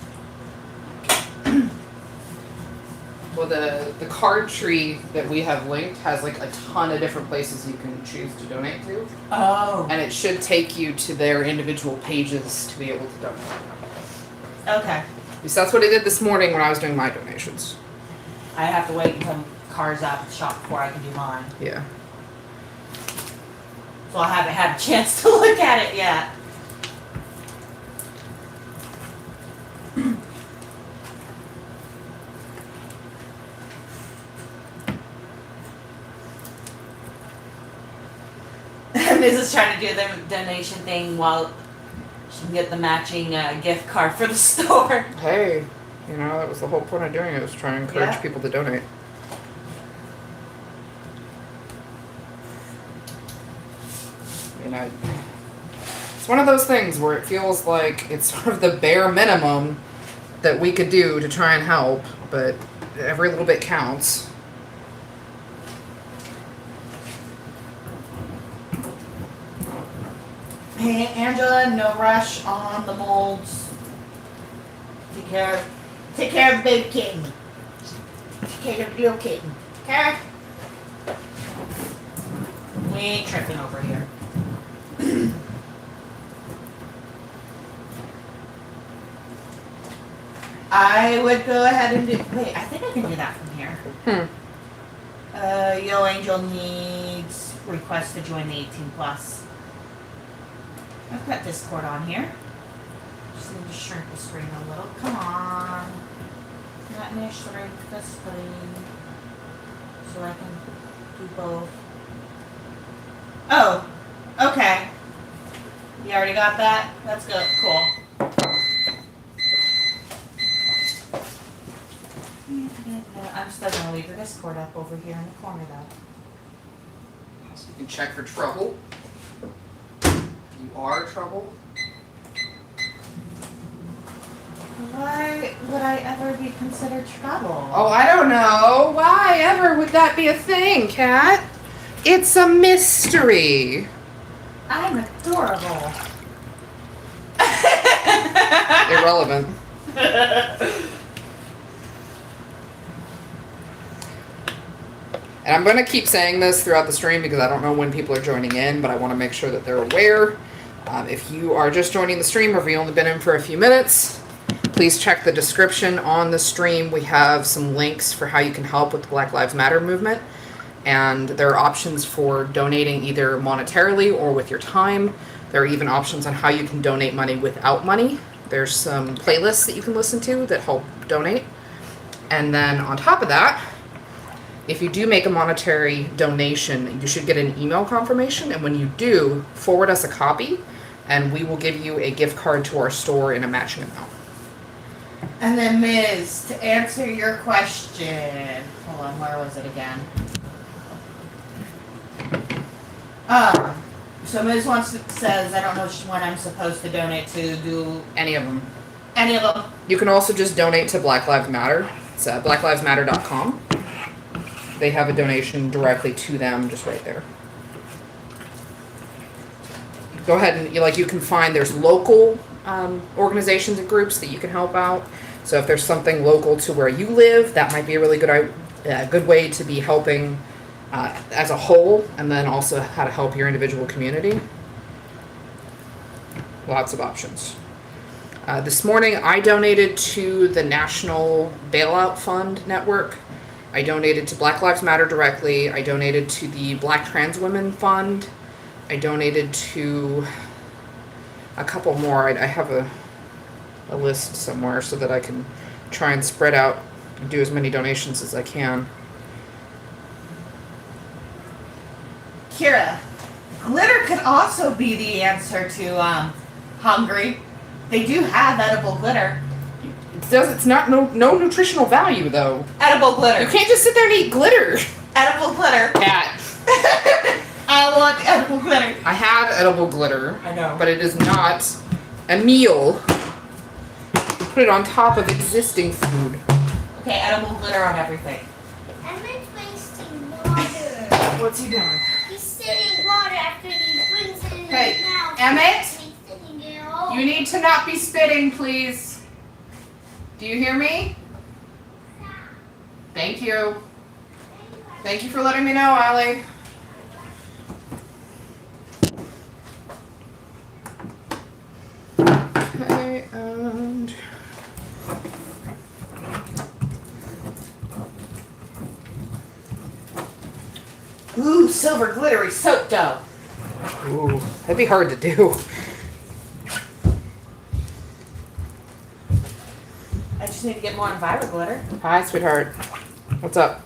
Well, the card tree that we have linked has like a ton of different places you can choose to donate to. Oh. And it should take you to their individual pages to be able to donate. Okay. At least that's what I did this morning when I was doing my donations. I have to wait until cars out of the shop before I can do mine. Yeah. So I haven't had a chance to look at it yet. Miz is trying to do the donation thing while she can get the matching gift card for the store. Hey, you know, that was the whole point of doing it, was trying to encourage Yeah. people to donate. You know, it's one of those things where it feels like it's sort of the bare minimum that we could do to try and help, but every little bit counts. Hey, Angela, no rush on the molds. Take care of the big kitten. Take care of the little kitten. Okay? We ain't tripping over here. I would go ahead and do. Wait, I think I can do that from here. Yo Angel needs request to join the 18+. I've got Discord on here. Just need to shrink the screen a little. Come on. Let me shrink the screen so I can do both. Oh, okay. You already got that? That's good. Cool. I'm still gonna leave the Discord up over here in the corner though. So you can check for trouble. You are trouble. Why would I ever be considered trouble? Oh, I don't know. Why ever would that be a thing, Kat? It's a mystery. I'm adorable. Irrelevant. And I'm going to keep saying this throughout the stream because I don't know when people are joining in, but I want to make sure that they're aware. If you are just joining the stream or if you've only been in for a few minutes, please check the description on the stream. We have some links for how you can help with the Black Lives Matter movement. And there are options for donating either monetarily or with your time. There are even options on how you can donate money without money. There's some playlists that you can listen to that help donate. And then on top of that, if you do make a monetary donation, you should get an email confirmation. And when you do, forward us a copy and we will give you a gift card to our store in a matching amount. And then Miz, to answer your question, hold on, where was it again? So Miz says, I don't know which one I'm supposed to donate to. Do Any of them. any of them? You can also just donate to Black Lives Matter. It's blacklivesmatter.com. They have a donation directly to them just right there. Go ahead and you can find there's local organizations and groups that you can help out. So if there's something local to where you live, that might be a really good way to be helping as a whole, and then also how to help your individual community. Lots of options. This morning, I donated to the National Bailout Fund Network. I donated to Black Lives Matter directly. I donated to the Black Trans Women Fund. I donated to a couple more. I have a list somewhere so that I can try and spread out and do as many donations as I can. Kira, glitter could also be the answer to hungry. They do have edible glitter. It's not no nutritional value though. Edible glitter. You can't just sit there and eat glitter. Edible glitter. Cat. I want edible glitter. I have edible glitter. I know. But it is not a meal. Put it on top of existing food. Okay, edible glitter on everything. Emmett's wasting water. What's he doing? He's sitting water after he brings it in Hey, his mouth. Emmett? He's sitting there all You need to not be spitting, please. Do you hear me? Thank you. Thank you for letting me know, Allie. Okay, and... Ooh, silver glittery soap dough. Ooh, that'd be hard to do. I just need to get more Enviro glitter. Hi, sweetheart. What's up?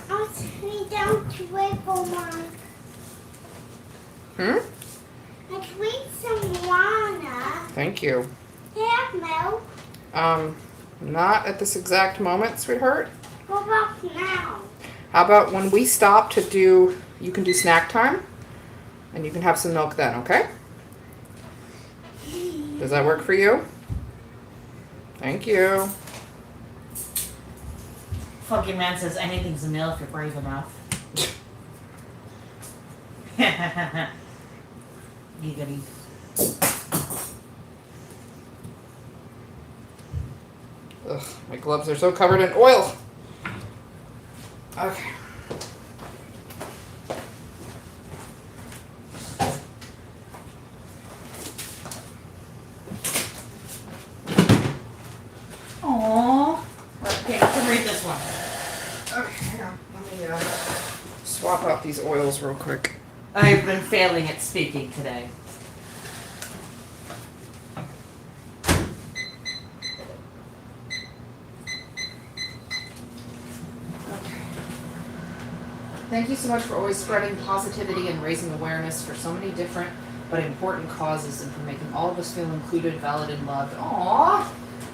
I'll turn down to wiggle one. Hmm? I drink some water. Thank you. Have milk. Not at this exact moment, sweetheart. What about now? How about when we stop to do, you can do snack time, and you can have some milk then, okay? Does that work for you? Thank you. Funky Man says anything's a meal if you're brave enough. Giggity. Ugh, my gloves are so covered in oil. Okay. Aww. Okay, I can read this one. Okay, hang on. Let me swap out these oils real quick. I've been failing at speaking today. Thank you so much for always spreading positivity and raising awareness for so many different but important causes and for making all of us feel included, valid, and loved. Aww.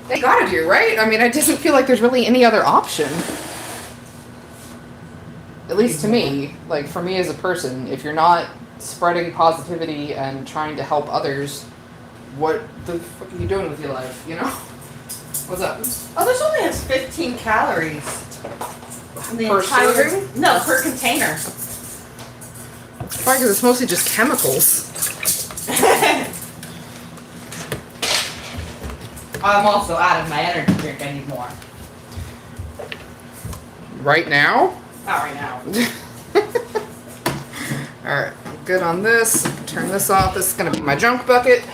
They gotta do, right? I mean, I doesn't feel like there's really any other option. At least to me, like for me as a person, if you're not spreading positivity and trying to help others, what the fuck are you doing with your life, you know? What's up? Oh, this only has 15 calories. The Per entire serving? No, per container. Probably because it's mostly just chemicals. I'm also out of my energy drink. I need more. Right now? Not right now. Alright, I'm good on this. Turn this off. This is gonna be my junk bucket.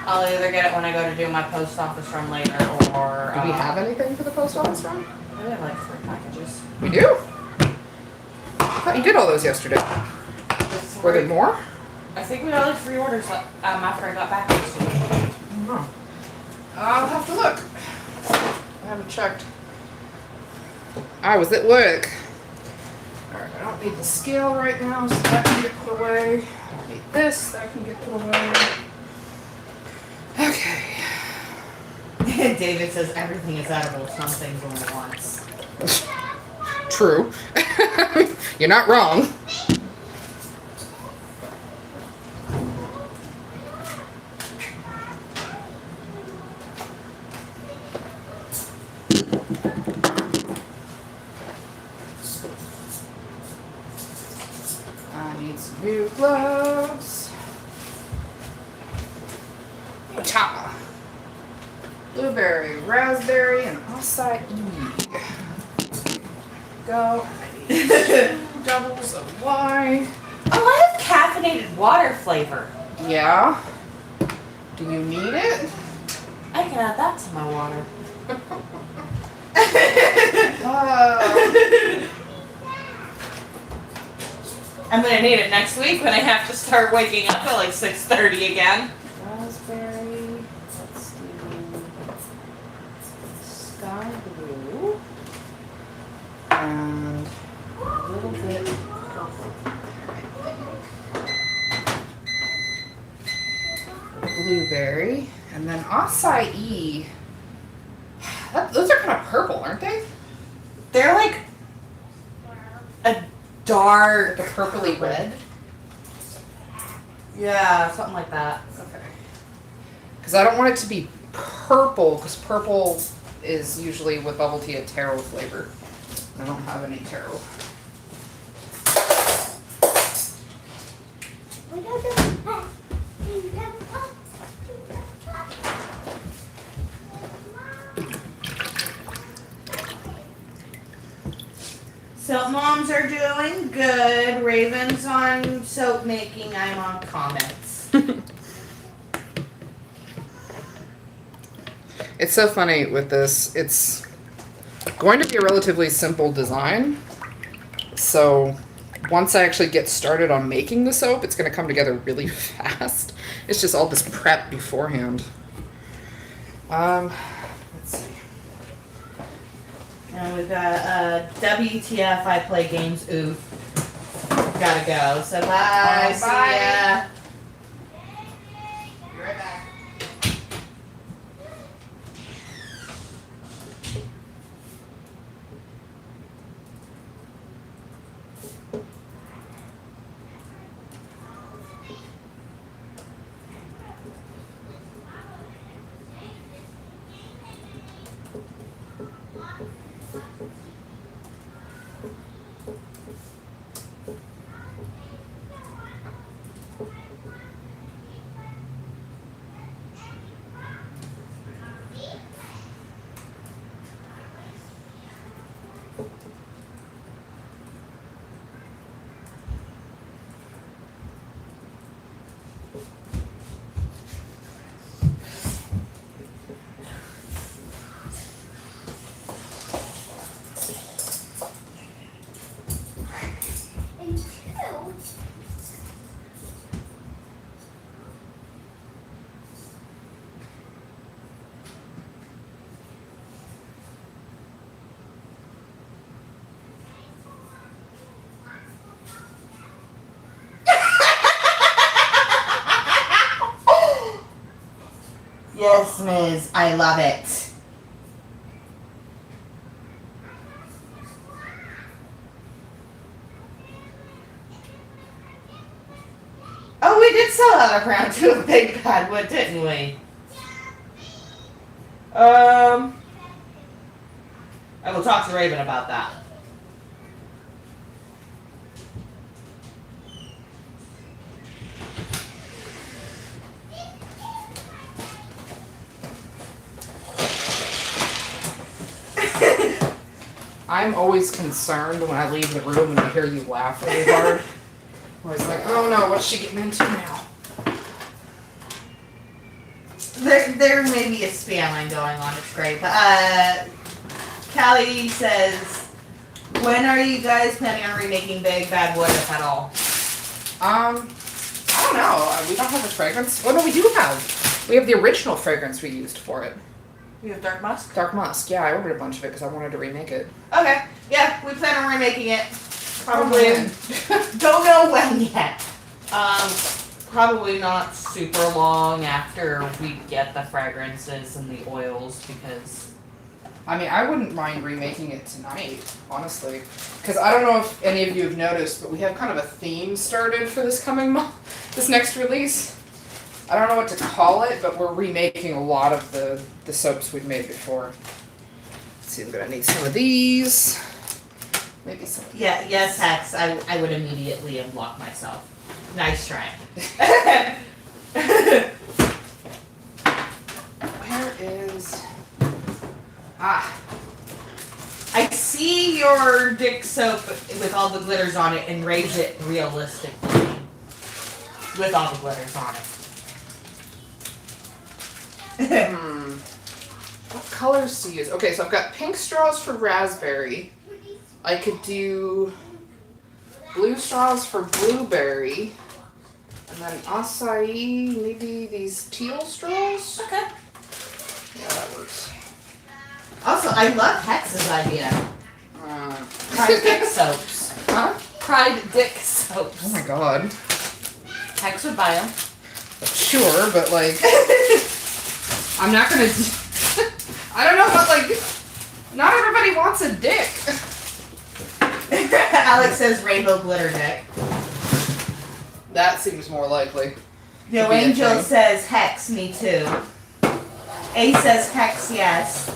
I'll either get it when I go to do my post office run later, or Do we have anything for the post office run? I have like 3 packages. We do? I thought you did all those yesterday. Were there more? I think we got like 3 orders after I got back yesterday. Oh. I'll have to look. I haven't checked. I was at work. Alright, I don't need the scale right now, so that can get put away. I don't need this, that can get put away. Okay. David says everything is edible, some things only once. True. You're not wrong. I need some new gloves. Cha. Blueberry, raspberry, and acai. Go. I need 2 doubles of wine. Oh, I have caffeinated water flavor. Yeah. Do you need it? I can add that to my water. I'm gonna need it next week when I have to start waking up at like 6:30 again. Raspberry. Let's do sky blue. And a little bit purple. Blueberry. And then acai. Those are kind of purple, aren't they? They're like a dark, Like a purpley red. yeah, something like that. Okay. Because I don't want it to be purple, because purple is usually with bubble tea a taro flavor. I don't have any taro. Soap moms are doing good. Raven's on soap making. I'm on comments. It's so funny with this. It's going to be a relatively simple design. So once I actually get started on making the soap, it's going to come together really fast. It's just all this prep beforehand. Let's see. And we've got WTF, I play games, oof. Gotta go. So bye. See ya. Be right back. Yes, Miz. I love it. Oh, we did sell out of Round 2 of Big Bad Wood, didn't we? I will talk to Raven about that. I'm always concerned when I leave the room and I hear you laugh really hard. I'm always like, oh no, what's she getting into now? There may be a spam line going on. It's great. But Callie says, when are you guys planning on remaking Big Bad Wood, if at all? I don't know. We don't have a fragrance. Oh no, we do have. We have the original fragrance we used for it. You have Dark Musk? Dark Musk. Yeah, I ordered a bunch of it because I wanted to remake it. Okay. Yeah, we plan on remaking it. Probably. Oh, Don't know when yet. Probably not super long after we get the fragrances and the oils because. I mean, I wouldn't mind remaking it tonight, honestly. Because I don't know if any of you have noticed, but we have kind of a theme started for this coming month, this next release. I don't know what to call it, but we're remaking a lot of the soaps we've made before. Let's see, I'm gonna need some of these. Maybe some of these. Yeah, yes, Hex. I would immediately unblock myself. Nice try. Where is... Ah. I see your dick soap with all the glitters on it and raise it realistically. With all the glitters on it. Hmm. colors to use. Okay, so I've got pink straws for raspberry. I could do blue straws for blueberry. And then acai, maybe these teal straws? Okay. Yeah, that works. Also, I love Hex's idea. Pride Dick soaps. Huh? Pride Dick soaps. Oh my god. Hex would buy them. Sure, but like, I'm not gonna. I don't know, but like, not everybody wants a dick. Alex says rainbow glitter dick. That seems more likely. No, be a Angel thing. says hex, me too. A says hex, yes.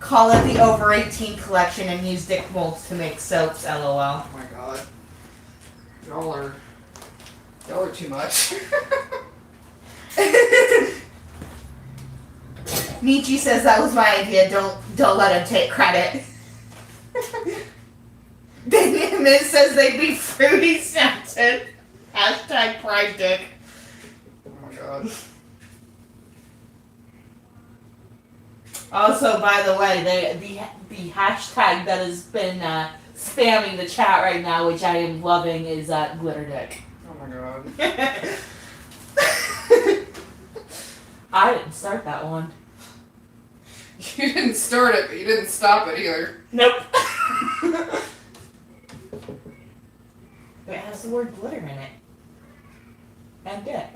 Call it the over 18 collection and use dick molds to make soaps, lol. Oh my god. Y'all are too much. Nietzsche says that was my idea, don't let him take credit. Then Miz says they'd be fruity scented. Hashtag pride dick. Oh my god. Also, by the way, the hashtag that has been spamming the chat right now, which I am loving, is glitter dick. Oh my god. I didn't start that one. You didn't start it, but you didn't stop it either. Nope. It has the word glitter in it. And dick.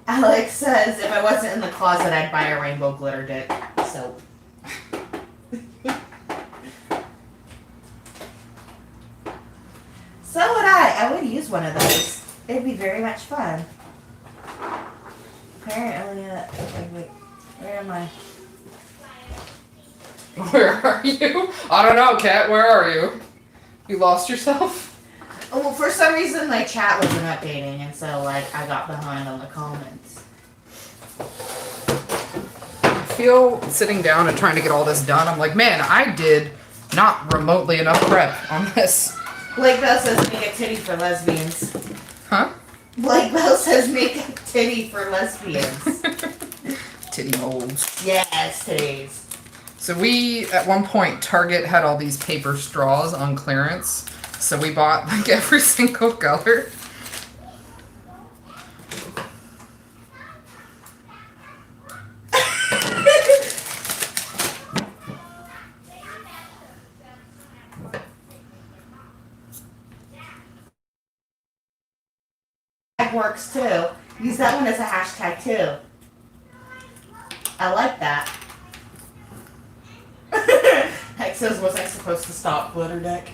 Alex says if I wasn't in the closet, I'd buy a rainbow glitter dick soap. So would I. I would use one of those. It'd be very much fun. Apparently, wait, where am I? Where are you? I don't know, Kat. Where are you? You lost yourself? Oh, well, for some reason my chat wasn't updating, and so like I got behind on the comments. I feel sitting down and trying to get all this done. I'm like, man, I did not remotely enough prep on this. Blake Bell says make a titty for lesbians. Huh? Blake Bell says make a titty for lesbians. Titty molds. Yes, titties. So we, at one point, Target had all these paper straws on clearance. So we bought like every single color. That works too. Use that one as a hashtag too. I like that. Hex says, was I supposed to stop glitter dick?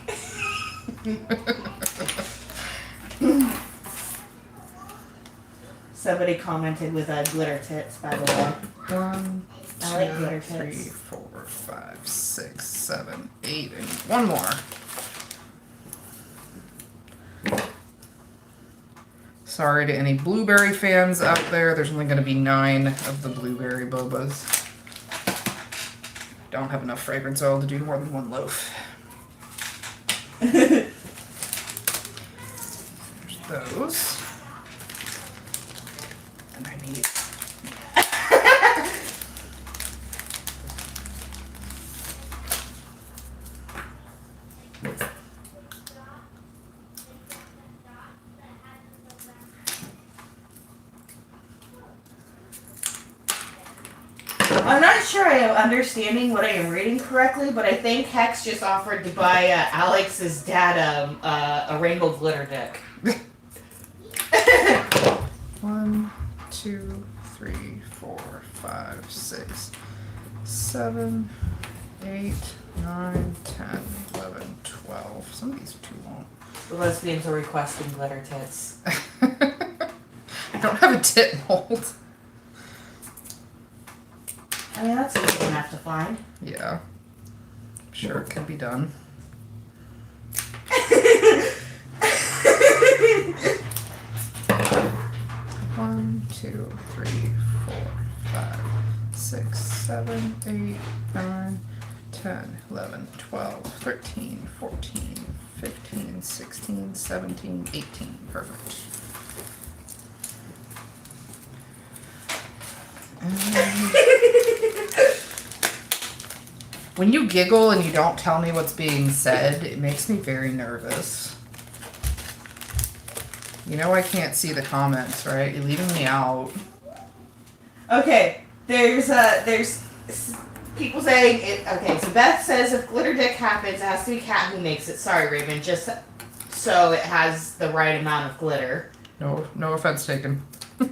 Somebody commented with glitter tits, by the way. 1, I like 2, glitter 3, tits. 4, 5, 6, 7, 8, and one more. Sorry to any blueberry fans out there. There's only going to be 9 of the blueberry bobas. Don't have enough fragrance oil to do more than one loaf. There's those. And I need I'm not sure I am understanding what I am reading correctly, but I think Hex just offered to buy Alex's dad a rainbow glitter dick. 1, 2, 3, 4, 5, 6, 7, 8, 9, 10, 11, 12. Some of these are too long. The lesbians are requesting glitter tits. I don't have a tit mold. I mean, that's easy enough to find. Yeah. Sure, it can be done. One, 2, 3, 4, 5, 6, 7, 8, 9, 10, 11, 12, 13, 14, 15, 16, 17, 18. Perfect. When you giggle and you don't tell me what's being said, it makes me very nervous. You know I can't see the comments, right? You're leaving me out. Okay, there's people saying it. Okay, so Beth says if glitter dick happens, it has to be Kat who makes it. Sorry, Raven, just so it has the right amount of glitter. No offense taken. We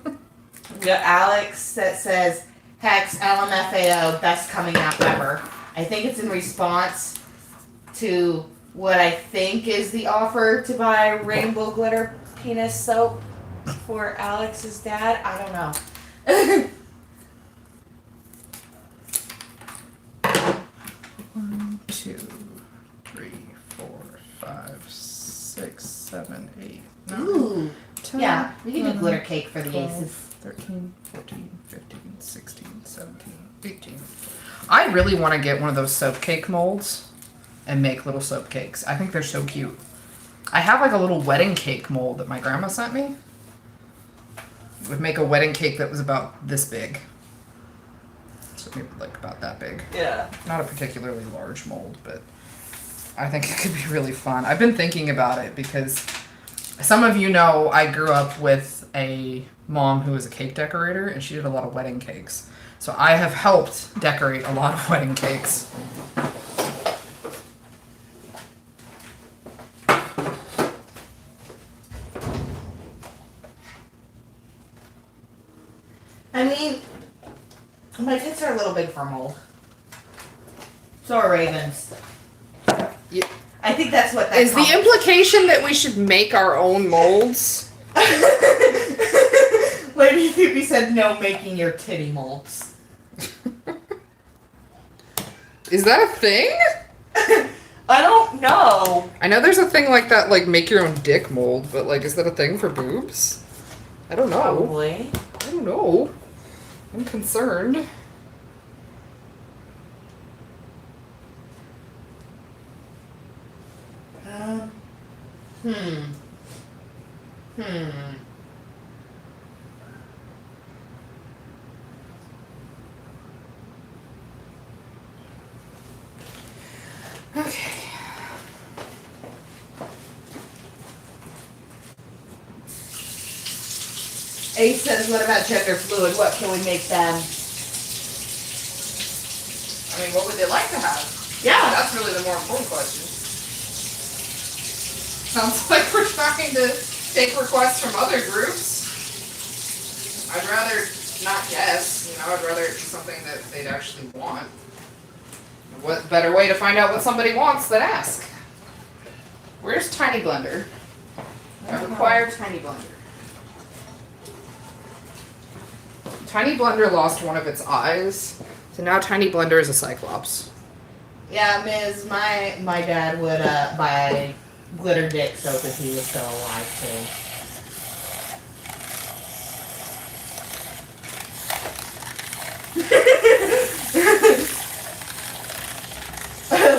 got Alex that says Hex LMFAO best coming out ever. I think it's in response to what I think is the offer to buy rainbow glitter penis soap for Alex's dad. I don't know. 1, 2, 3, 4, 5, 6, 7, 8, 9, Ooh. 10, Yeah, we can do 11, glitter cake for the 12, aces. 13, 14, 15, 16, 17, 18. I really want to get one of those soap cake molds and make little soap cakes. I think they're so cute. I have like a little wedding cake mold that my grandma sent me. It would make a wedding cake that was about this big. So maybe like about that big. Yeah. Not a particularly large mold, but I think it could be really fun. I've been thinking about it because some of you know I grew up with a mom who was a cake decorator and she did a lot of wedding cakes. So I have helped decorate a lot of wedding cakes. I mean, my tits are a little big for mold. So are Ravens. Yeah. I think that's what that Is the implication that we should make our own molds? Lady Phoebe said no making your titty molds. Is that a thing? I don't know. I know there's a thing like that, like make your own dick mold, but like, is that a thing for boobs? I don't know. Probably. I don't know. I'm concerned. Hmm. Okay. Ace says, what about gender fluid? What can we make them? I mean, what would they like to have? Yeah. That's really the more important question. Sounds like we're trying to take requests from other groups. I'd rather not guess, you know, I'd rather it be something that they'd actually want. What better way to find out what somebody wants than ask? Where's Tiny Blender? I require Tiny Blender. Tiny Blender lost one of its eyes, so now Tiny Blender is a Cyclops. Yeah, Ms. My dad would buy glitter dick soap if he was still alive too.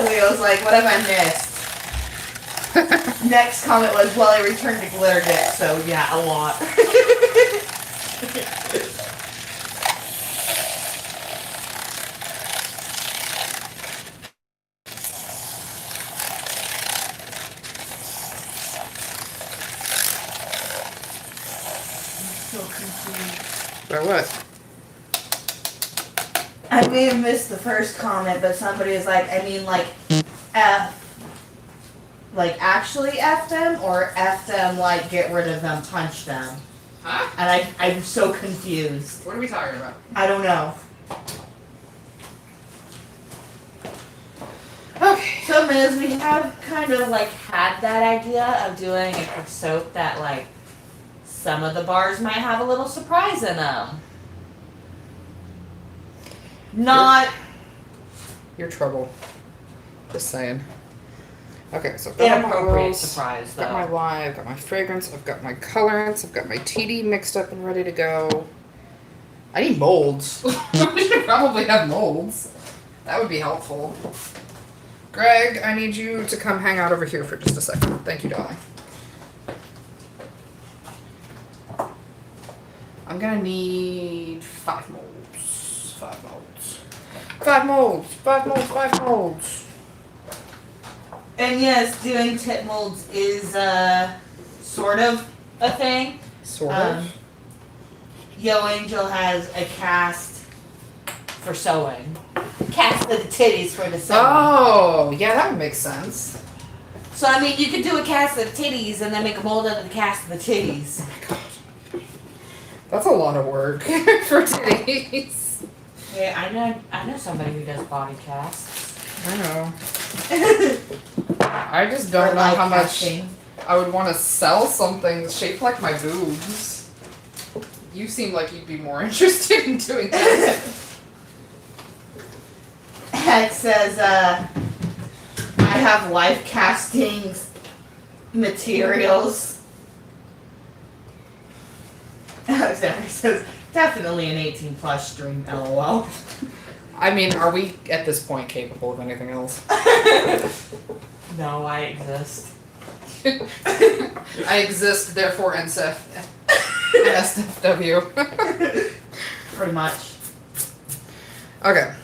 Leo's like, what have I missed? Next comment was, well, I returned to glitter dick, so yeah, a lot. By what? I may have missed the first comment, but somebody was like, I mean, like, F, like, actually F them, or F them, like, get rid of them, punch them. Huh? And I'm so confused. What are we talking about? I don't know. Okay. So, Ms., we have kind of, like, had that idea of doing a soap that, like, some of the bars might have a little surprise in them. Not Your trouble. Just saying. Okay, so I've got my inappropriate oils, surprise, I've got my though. lye, I've got my fragrance, I've got my colorants, I've got my TD mixed up and ready to go. I need molds. We should probably have molds. That would be helpful. Greg, I need you to come hang out over here for just a second. Thank you, darling. I'm gonna need 5 molds. 5 molds. 5 molds. 5 molds. 5 molds. And yes, doing tip molds is sort of a thing. Sort of. Yo Angel has a cast for sewing. Cast of the titties for the sewing. Oh, yeah, that would make sense. So I mean, you could do a cast of the titties and then make a mold out of the cast of the titties. Oh my god. That's a lot of work for titties. Yeah, I know somebody who does body casts. I know. I just don't Or know live how much casting. I would want to sell something shaped like my boobs. You seem like you'd be more interested in doing this. It says, I have life casting materials. Alexander says, definitely an 18 plus stream, lol. I mean, are we at this point capable of anything else? No, I exist. I exist, therefore SFW. Pretty much. Okay.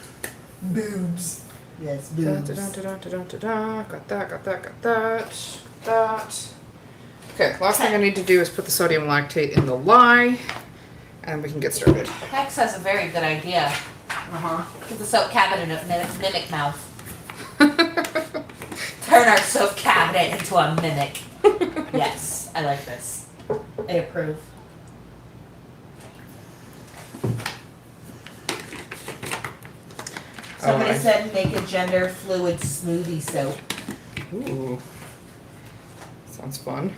Boobs. Yes, Da, boobs. da, da, da, da, da, da, da. Got that, got that, got that. That. Okay, last thing I need to do is put the sodium lactate in the lye, and we can get started. Hex has a very good idea. Uh-huh. Put the soap cabinet in a mimic mouth. Turn our soap cabinet into a mimic. Yes, I like this. I approve. Somebody said make a gender fluid smoothie soap. Ooh. Sounds fun.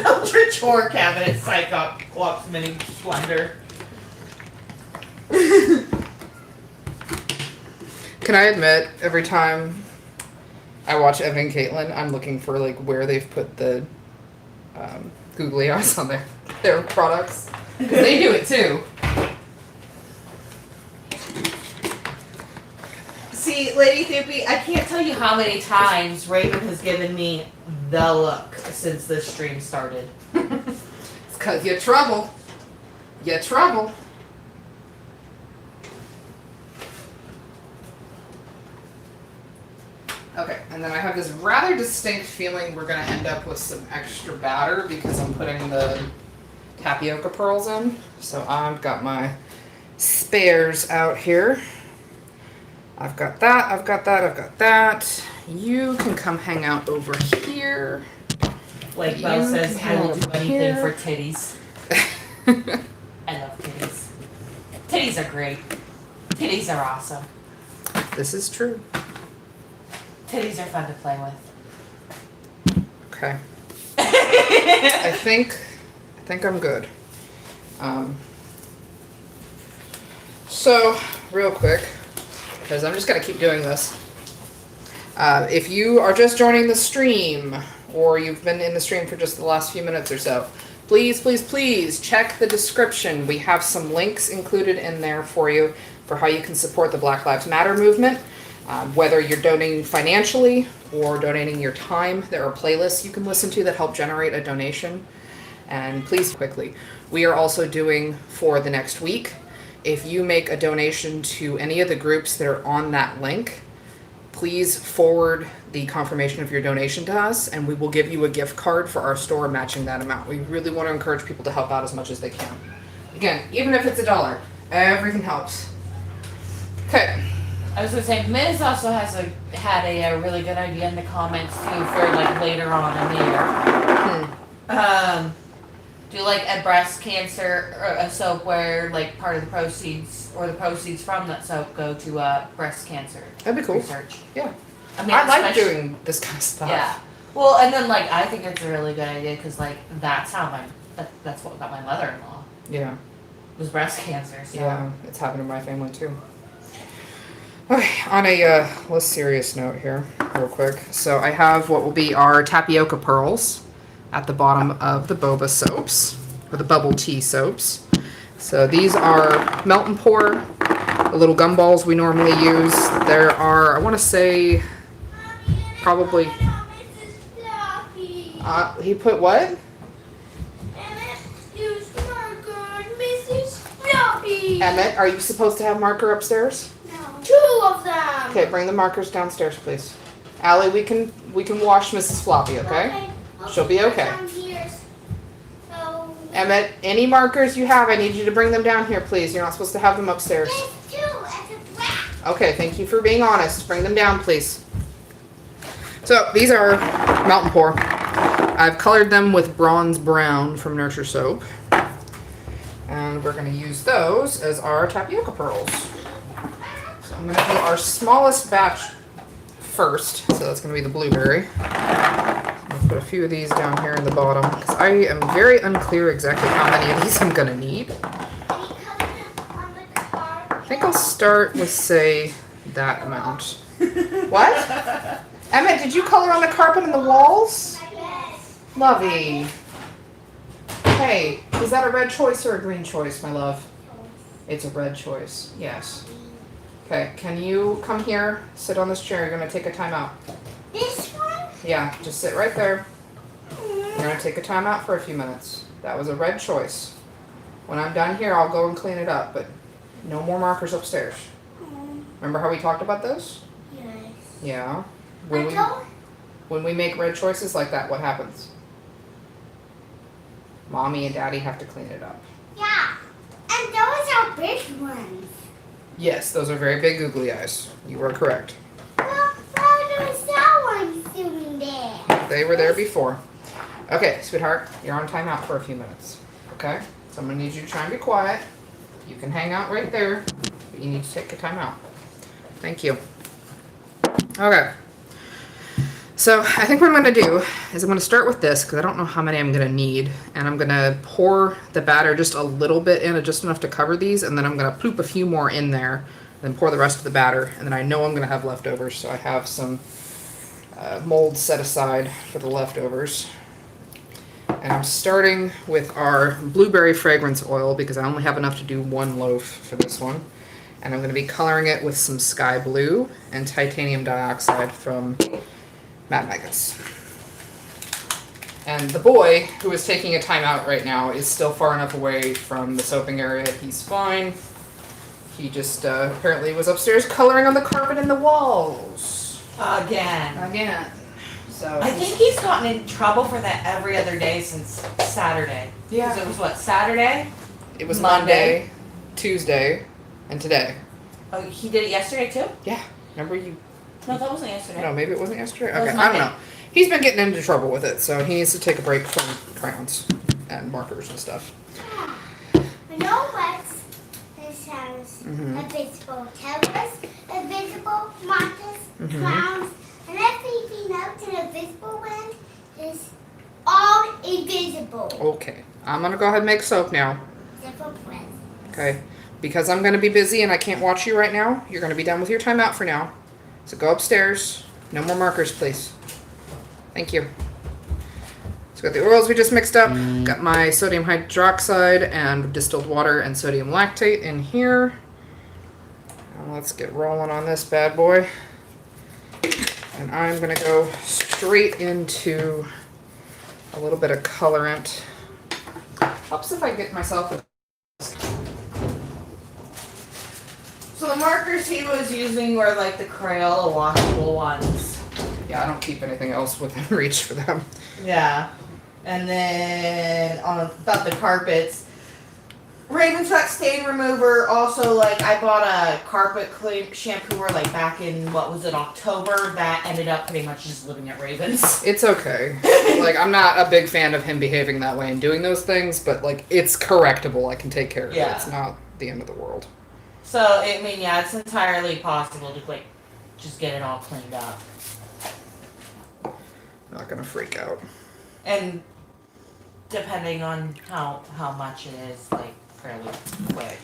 Ultra chore cabinet Cyclops mini splendor. Can I admit, every time I watch Evan and Caitlin, I'm looking for like where they've put the googly eyes on their products. 'Cause they do it too. See, Lady Thippy, I can't tell you how many times Raven has given me the look since this stream started. It's 'cause you trouble. You trouble. Okay, and then I have this rather distinct feeling we're gonna end up with some extra batter because I'm putting the tapioca pearls in. So I've got my spares out here. I've got that, I've got that, I've got that. You can come hang out over here. Like You Belle says, can I will have do anything here. for titties. I love titties. Titties are great. Titties are awesome. This is true. Titties are fun to play with. Okay. I think I'm good. So, real quick, because I'm just gonna keep doing this. If you are just joining the stream, or you've been in the stream for just the last few minutes or so, please, please, please check the description. We have some links included in there for you for how you can support the Black Lives Matter movement. Whether you're donating financially or donating your time, there are playlists you can listen to that help generate a donation. And please, quickly, we are also doing for the next week, if you make a donation to any of the groups that are on that link, please forward the confirmation of your donation to us, and we will give you a gift card for our store matching that amount. We really want to encourage people to help out as much as they can. Again, even if it's $1, everything helps. Okay. I was gonna say, Miz also had a really good idea in the comments too for like later on in the year. Do like a breast cancer or a soap where like part of the proceeds or the proceeds from that soap go to breast cancer That'd be cool. research. Yeah. I mean, I like especially- doing this kind of stuff. Yeah. Well, and then like I think it's a really good idea because like that's how that's what got my mother-in-law Yeah. was breast cancer. So. Yeah, it's happened in my family too. Okay, on a less serious note here, real quick. So I have what will be our tapioca pearls at the bottom of the boba soaps, or the bubble tea soaps. So these are melt and pour. the little gumballs we normally use. There are, I want to say, probably. He put what? Emmett, are you supposed to have marker upstairs? No. 2 of them. Okay, bring the markers downstairs, please. Allie, we can wash Mrs. Floppy, okay? She'll be okay. So, Emmett, any markers you have, I need you to bring them down here, please. You're not supposed to have them upstairs. there's 2 at the back. Okay, thank you for being honest. Bring them down, please. So, these are Mountain Pour. I've colored them with bronze brown from Nurture Soap. And we're going to use those as our tapioca pearls. So I'm going to do our smallest batch first. So that's going to be the blueberry. I'm going to put a few of these down here in the bottom because I am very unclear exactly how many of these I'm going to need. I think I'll start with, say, that amount. What? Emmett, did you color on the carpet and the walls? Yes. Lovey. Hey, is that a red choice or a green choice, my love? It's a red choice, yes. Okay, can you come here, sit on this chair? You're going to take a timeout. This one? Yeah, just sit right there. You're going to take a timeout for a few minutes. That was a red choice. When I'm done here, I'll go and clean it up, but no more markers upstairs. Remember how we talked about those? Yes. Yeah. I don't. When we make red choices like that, what happens? Mommy and Daddy have to clean it up. Yeah. And those are big ones. Yes, those are very big googly eyes. You are correct. Well, why was that one sitting there? They were there before. Okay, sweetheart, you're on timeout for a few minutes. Okay? So I'm going to need you to try and be quiet. You can hang out right there, but you need to take a timeout. Thank you. Okay. So I think what I'm going to do is I'm going to start with this because I don't know how many I'm going to need. And I'm going to pour the batter just a little bit in, just enough to cover these. And then I'm going to poop a few more in there. Then pour the rest of the batter. And then I know I'm going to have leftovers. So I have some molds set aside for the leftovers. And I'm starting with our blueberry fragrance oil because I only have enough to do 1 loaf for this one. And I'm going to be coloring it with some sky blue and titanium dioxide from Mad Maggots. And the boy, who is taking a timeout right now, is still far enough away from the soaping area. He's fine. He just apparently was upstairs coloring on the carpet and the walls. Again. So I think he's gotten in trouble for that every other day since Saturday. Yeah. 'Cause it was what, Saturday? it was Monday. Monday, Tuesday, and today. Oh, he did it yesterday too? Yeah. Remember you? No, that wasn't yesterday. No, maybe it wasn't yesterday. That was Okay, I don't Monday. know. He's been getting into trouble with it, so he needs to take a break from crayons and markers and stuff. I know what's this house. Mhm. Invisible terrorists, invisible monsters, clowns, and everything else in invisible one is all invisible. Okay, I'm gonna go ahead and make soap now. Except for friends. Okay, because I'm gonna be busy and I can't watch you right now. You're gonna be done with your timeout for now. So go upstairs. No more markers, please. Thank you. So got the oils we just mixed up. Got my sodium hydroxide and distilled water and sodium lactate in here. Now let's get rolling on this bad boy. And I'm gonna go straight into a little bit of colorant. Helps if I get myself a So the markers he was using were like the Crayola washable ones. Yeah, I don't keep anything else within reach for them. Yeah. And then on about the carpets, Raven Truck stain remover. Also, like I bought a carpet clean shampooer like back in what was it, October. That ended up pretty much just living at Raven's. It's okay. Like, I'm not a big fan of him behaving that way and doing those things, but like, it's correctable. I can take care of it. Yeah. It's not the end of the world. So I mean, yeah, it's entirely possible to like just get it all cleaned up. Not gonna freak out. And depending on how much it is, like fairly quick.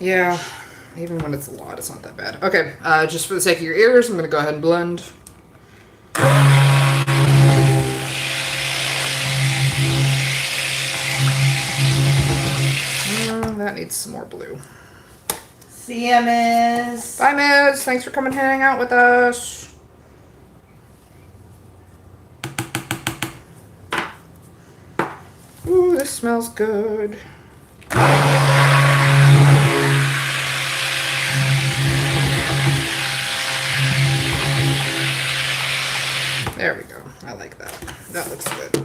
Yeah, even when it's a lot, it's not that bad. Okay, just for the sake of your ears, I'm gonna go ahead and blend. That needs some more blue. See ya, Miss. Bye, Miz. Thanks for coming and hanging out with us. Ooh, this smells good. There we go. I like that. That looks good.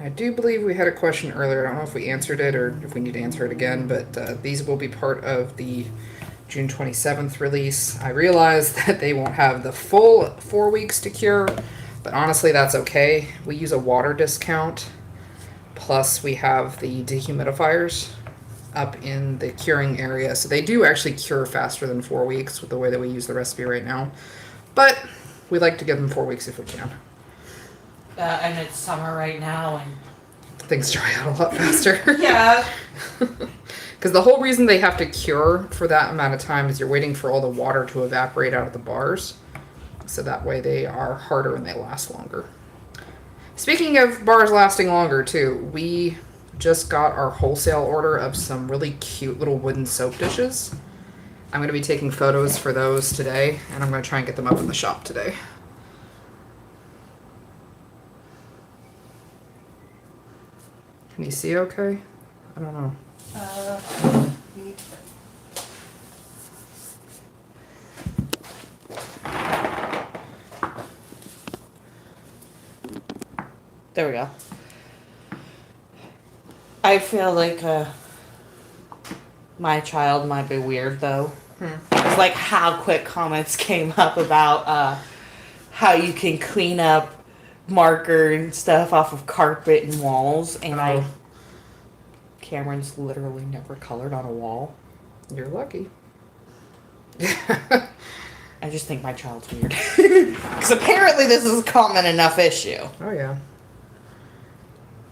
I do believe we had a question earlier. I don't know if we answered it or if we need to answer it again, but these will be part of the June 27th release. I realize that they won't have the full 4 weeks to cure, but honestly, that's okay. We use a water discount, plus we have the dehumidifiers up in the curing area. So they do actually cure faster than 4 weeks with the way that we use the recipe right now. But we like to give them 4 weeks if we can. And it's summer right now, and Things dry out a lot faster. yeah. Because the whole reason they have to cure for that amount of time is you're waiting for all the water to evaporate out of the bars. So that way they are harder and they last longer. Speaking of bars lasting longer too, we just got our wholesale order of some really cute little wooden soap dishes. I'm going to be taking photos for those today, and I'm going to try and get them up in the shop today. Can you see okay? I don't know. There we go. I feel like my child might be weird though. It's like how quick comments came up about how you can clean up marker and stuff off of carpet and walls, and Cameron's literally never colored on a wall. You're lucky. I just think my child's weird. Because apparently this is a common enough issue. Oh yeah.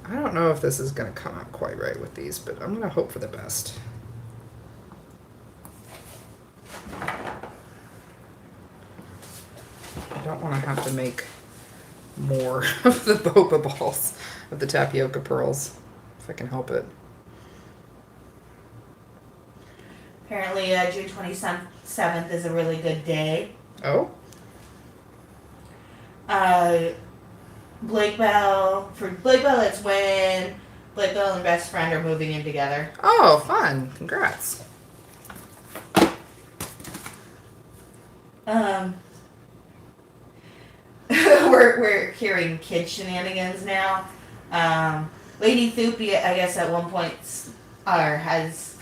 I don't know if this is going to come out quite right with these, but I'm going to hope for the best. I don't want to have to make more of the boba balls, of the tapioca pearls, if I can help it. Apparently June 27th is a really good day. Oh? Blake Bell, it's when Blake Bell and best friend are moving in together. Oh, fun. Congrats. We're hearing kid shenanigans now. Lady Thoopy, I guess at one point has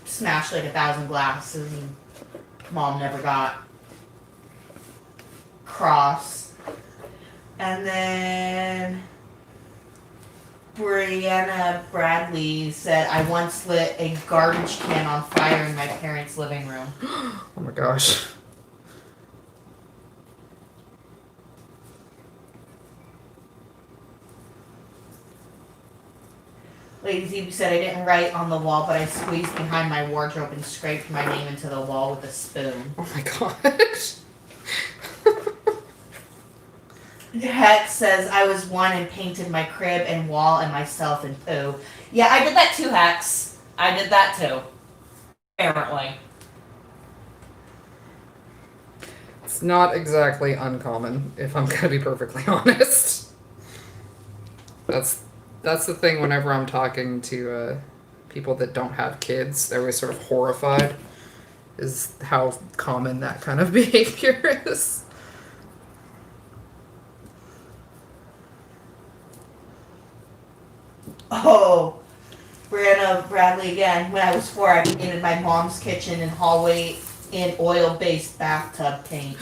smashed like 1,000 glasses, and Mom never got cross. And then Brianna Bradley said, I once lit a garbage can on fire in my parents' living room. Oh my gosh. Lady Z said, I didn't write on the wall, but I squeezed behind my wardrobe and scraped my name into the wall with a spoon. Oh my gosh. Hex says, I was one and painted my crib and wall and myself in poo. Yeah, I did that too, Hex. I did that too. Apparently. It's not exactly uncommon, if I'm going to be perfectly honest. That's the thing whenever I'm talking to people that don't have kids. They're always sort of horrified, is how common that kind of behavior is. Oh, Brianna Bradley again. When I was 4, I painted my mom's kitchen and hallway in oil-based bathtub paint.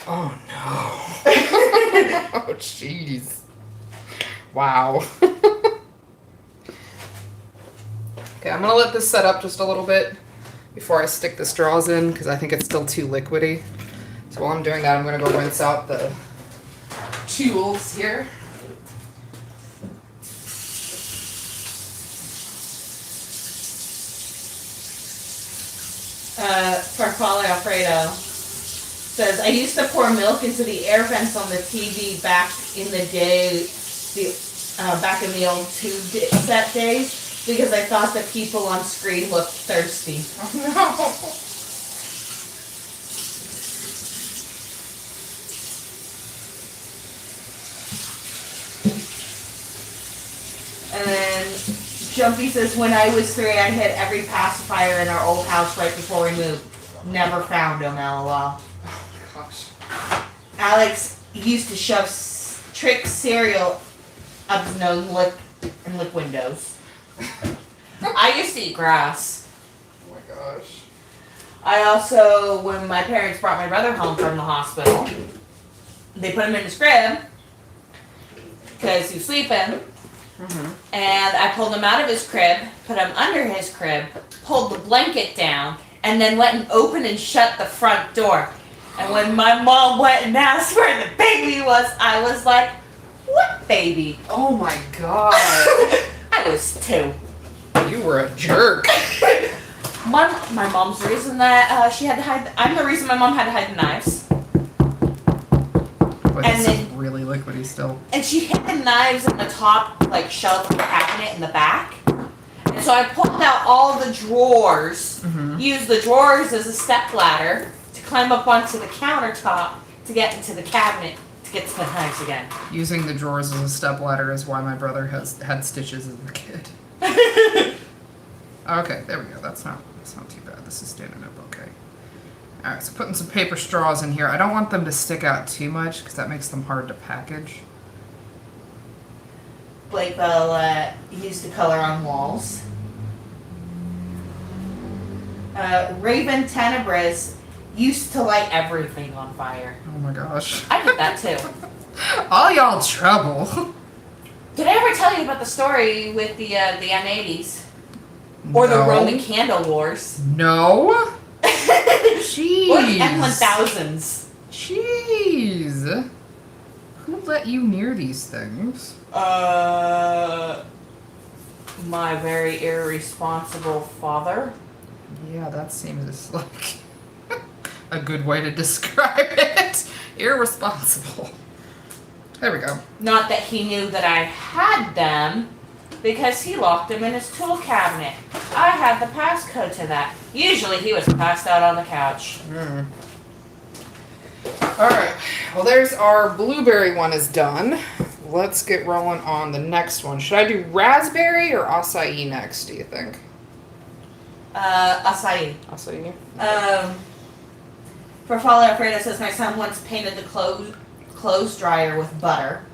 Oh no. Oh jeez. Wow. Okay, I'm gonna let this set up just a little bit before I stick the straws in, because I think it's still too liquidy. So while I'm doing that, I'm gonna go rinse out the tools here. Farfalle Alfredo. says, I used to pour milk into the air vents on the TV back in the day, back in the old tube set days, because I thought the people on screen looked thirsty. Oh no. And then Jumpy says, when I was 3, I hid every pacifier in our old house right before we moved. Never found them, lol. Oh my gosh. Alex used to shove trick cereal up his nose and lick windows. I used to eat grass. Oh my gosh. I also, when my parents brought my brother home from the hospital, they put him in his crib because he was sleeping. And I pulled him out of his crib, put him under his crib, pulled the blanket down, and then went and opened and shut the front door. And when my mom went and asked where the baby was, I was like, what baby? Oh my god. I was 2. You were a jerk. My mom's the reason that she had to hide. I'm the reason my mom had to hide the knives. But And it's then- really liquidy still. And she hid the knives in the top, like, shelf of the cabinet in the back. And so I pulled out all the drawers, used the drawers as a step ladder to climb up onto the countertop to get into the cabinet to get to the knives again. Using the drawers as a stepladder is why my brother had stitches as a kid. Okay, there we go. That's not too bad. This is standing up okay. Alright, so putting some paper straws in here. I don't want them to stick out too much because that makes them hard to package. Blake Bell used to color on walls. Raven Tenebris used to light everything on fire. Oh my gosh. I did that too. All y'all trouble. Did I ever tell you about the story with the M80s? Or the No. Roman candle wars? No. Jeez. Or the M1000s? Jeez. Who let you near these things? My very irresponsible father. Yeah, that seems like a good way to describe it. Irresponsible. There we go. Not that he knew that I had them, because he locked them in his tool cabinet. I had the passcode to that. Usually he was passed out on the couch. Alright, well there's our blueberry one is done. Let's get rolling on the next one. Should I do raspberry or acai next, do you think? Acai. Acai? For Father Alfredo says, my son once painted the clothes dryer with butter.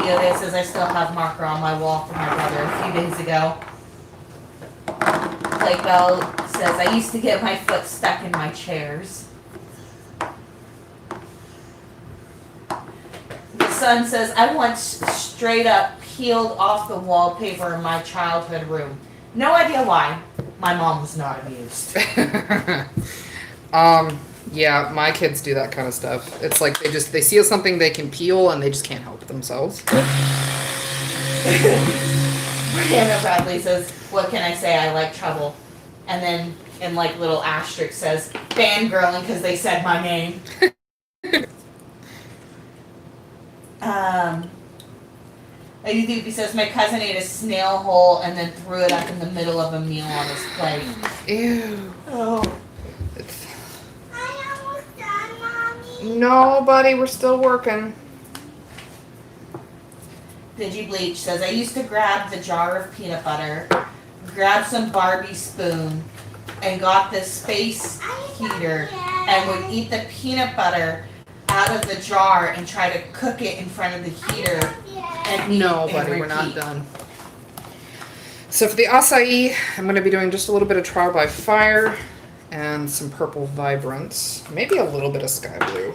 Elliot says, I still have marker on my wall from my brother a few days ago. Blake Bell says, I used to get my foot stuck in my chairs. The son says, I once straight up peeled off the wallpaper in my childhood room. No idea why. My mom was not amused. Yeah, my kids do that kind of stuff. It's like they see something they can peel and they just can't help themselves. Brianna Bradley says, what can I say? I like trouble. And then in like little asterisk says, fangirling because they said my name. Lady Doopy says, my cousin ate a snail hole and then threw it up in the middle of a meal on his plate. Ew. Oh. I almost done, Mommy. No, buddy, we're still working. Digi Bleach says, I used to grab the jar of peanut butter, grab some Barbie spoon, and got this space heater, and would eat the peanut butter out of the jar and try to cook it in front of the heater. And eat No, and buddy, we're not repeat. done. So for the acai, I'm going to be doing just a little bit of trial by fire and some purple vibrance. Maybe a little bit of sky blue.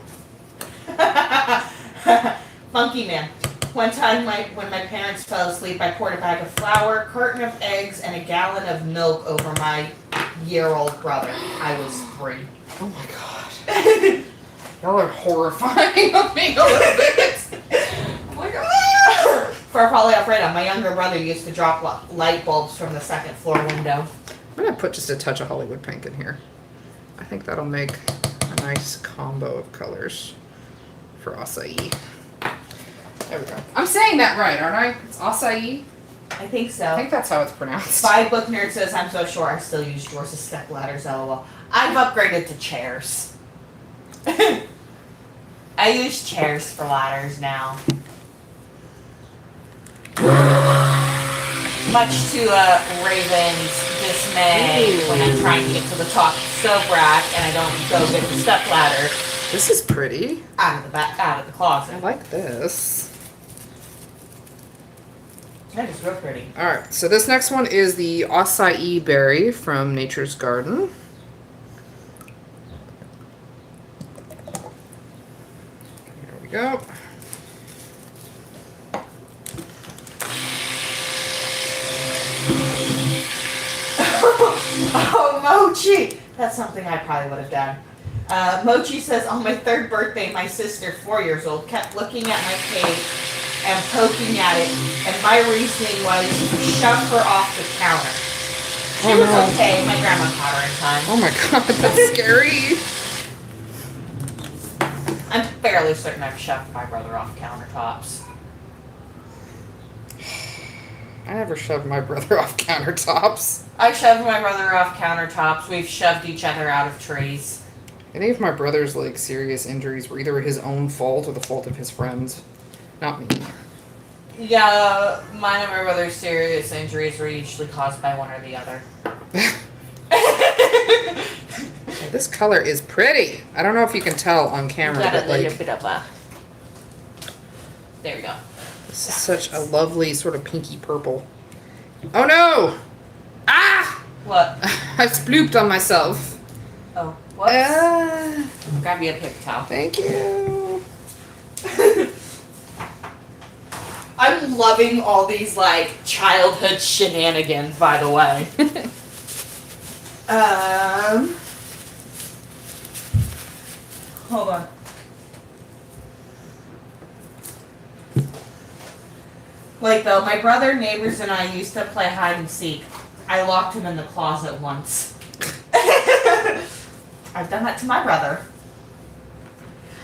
Funky Man. One time when my parents fell asleep, I poured a bag of flour, carton of eggs, and a gallon of milk over my year-old brother. I was 3. Oh my god. Y'all are horrifying of me a little bit. Oh my god. For probably Alfredo, my younger brother used to drop light bulbs from the second floor window. I'm gonna put just a touch of Hollywood pink in here. I think that'll make a nice combo of colors for acai. There we go. I'm saying that right, aren't I? It's acai? I think so. I think that's how it's pronounced. Five Book Nerd says, I'm so sure I still use drawers as step ladders, lol. I've upgraded to chairs. I use chairs for ladders now. Much to Raven's dismay when I'm trying to get to the top of the soap rack and I don't go get the step ladder This is pretty. out of the closet. I like this. That is real pretty. Alright, so this next one is the acai berry from Nature's Garden. There we go. Oh, Mochi! That's something I probably would have done. Mochi says, on my 3rd birthday, my sister, 4 years old, kept looking at my cake and poking at it, and my reasoning was shove her off the counter. She was okay. My grandma caught her in time. Oh my god, that's scary. I'm fairly certain I've shoved my brother off countertops. I never shoved my brother off countertops. I've shoved my brother off countertops. We've shoved each other out of trees. Any of my brother's like serious injuries were either his own fault or the fault of his friends. Not me. Yeah, mine and my brother's serious injuries were usually caused by one or the other. This color is pretty. I don't know if you can tell on camera, Got a but little like bit of a... There we go. this is such a lovely sort of pinky purple. Oh no! Ah! What? I splooped on myself. Oh, what? Grab you a paper towel. Thank you. I'm loving all these, like, childhood shenanigans, by the way. Hold on. Like, though, my brother, neighbors, and I used to play hide and seek. I locked him in the closet once. I've done that to my brother.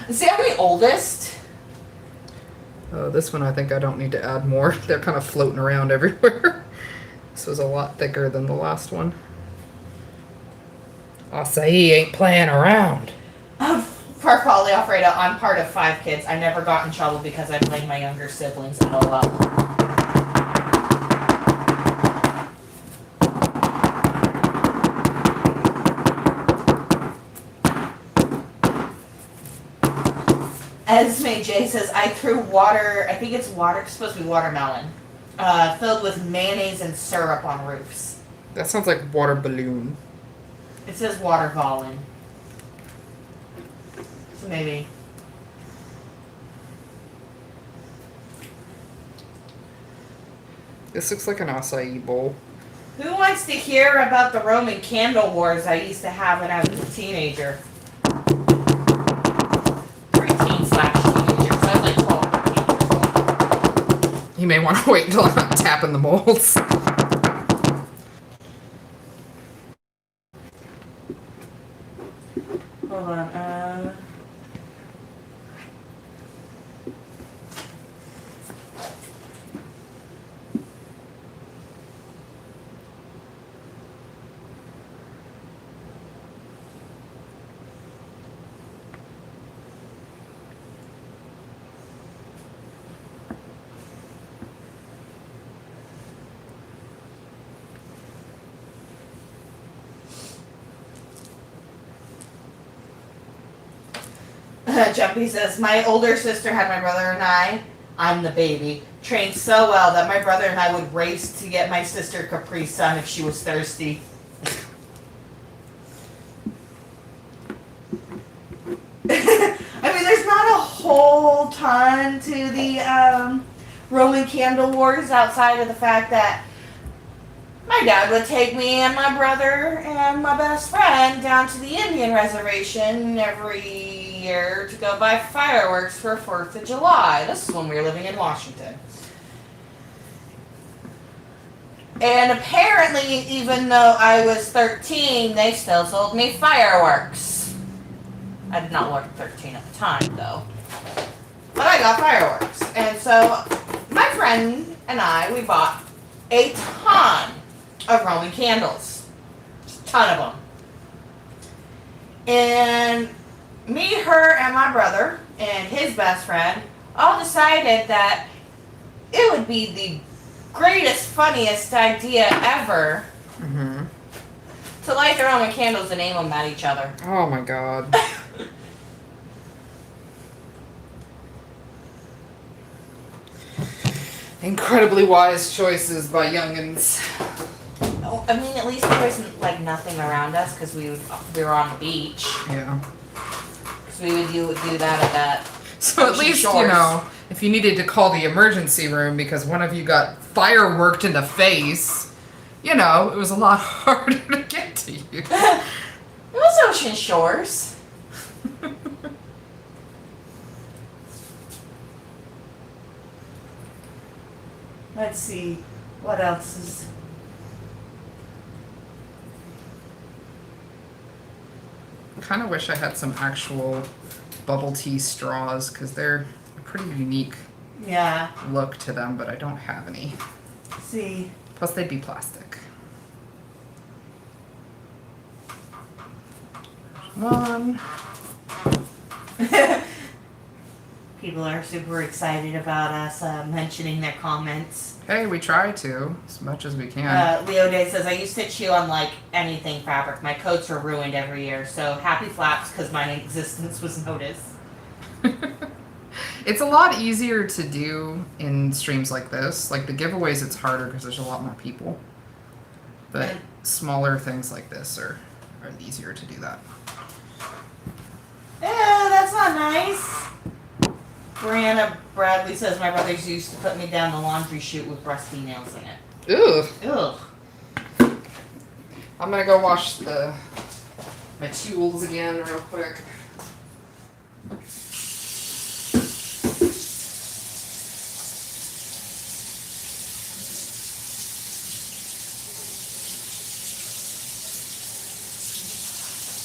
See, I'm the oldest. This one I think I don't need to add more. They're kind of floating around everywhere. This was a lot thicker than the last one. Acai ain't playing around. For Polly Alfredo, I'm part of 5 kids. I never got in trouble because I blamed my younger siblings. LOL. Esme J says, I threw water, I think it's water, it's supposed to be watermelon, filled with mayonnaise and syrup on roofs. That sounds like water balloon. It says water volley. So maybe. This looks like an acai bowl. Who wants to hear about the Roman candle wars I used to have when I was a teenager? Preteen/teenager. So I was like 12 or 13 years old. You may want to wait until I'm not tapping the molds. Hold on. Jumpy says, my older sister had my brother and I'm the baby, trained so well that my brother and I would race to get my sister Capri Sun if she was thirsty. I mean, there's not a whole ton to the Roman candle wars outside of the fact that my dad would take me and my brother and my best friend down to the Indian reservation every year to go buy fireworks for 4th of July. This is when we were living in Washington. And apparently, even though I was 13, they still sold me fireworks. I did not look 13 at the time, though. But I got fireworks. And so, my friend and I, we bought a ton of Roman candles. Just a ton of them. And me, her, and my brother, and his best friend, all decided that it would be the greatest, funniest idea ever to light the Roman candles and aim them at each other. Oh my god. Incredibly wise choices by youngins. I mean, at least there wasn't like nothing around us because we were on the beach. Yeah. So we would do that at that. So at least, you know, if you needed to call the emergency room because one of you got fireworked in the face, you know, it was a lot harder to get to you. It was Ocean Shores. Let's see. What else is... I kind of wish I had some actual bubble tea straws because they're a pretty unique look to them, but I don't have any. Let's see. Plus they'd be plastic. One. People are super excited about us mentioning their comments. Hey, we try to as much as we can. Leo Day says, I used to chew on like anything fabric. My coats are ruined every year. So happy flaps because my existence was noticed. It's a lot easier to do in streams like this. Like the giveaways, it's harder because there's a lot more people. But smaller things like this are easier to do that. Yeah, that's not nice. Brianna Bradley says my brothers used to put me down the laundry chute with rusty nails in it. Ugh. Ugh. I'm gonna go wash my tools again real quick.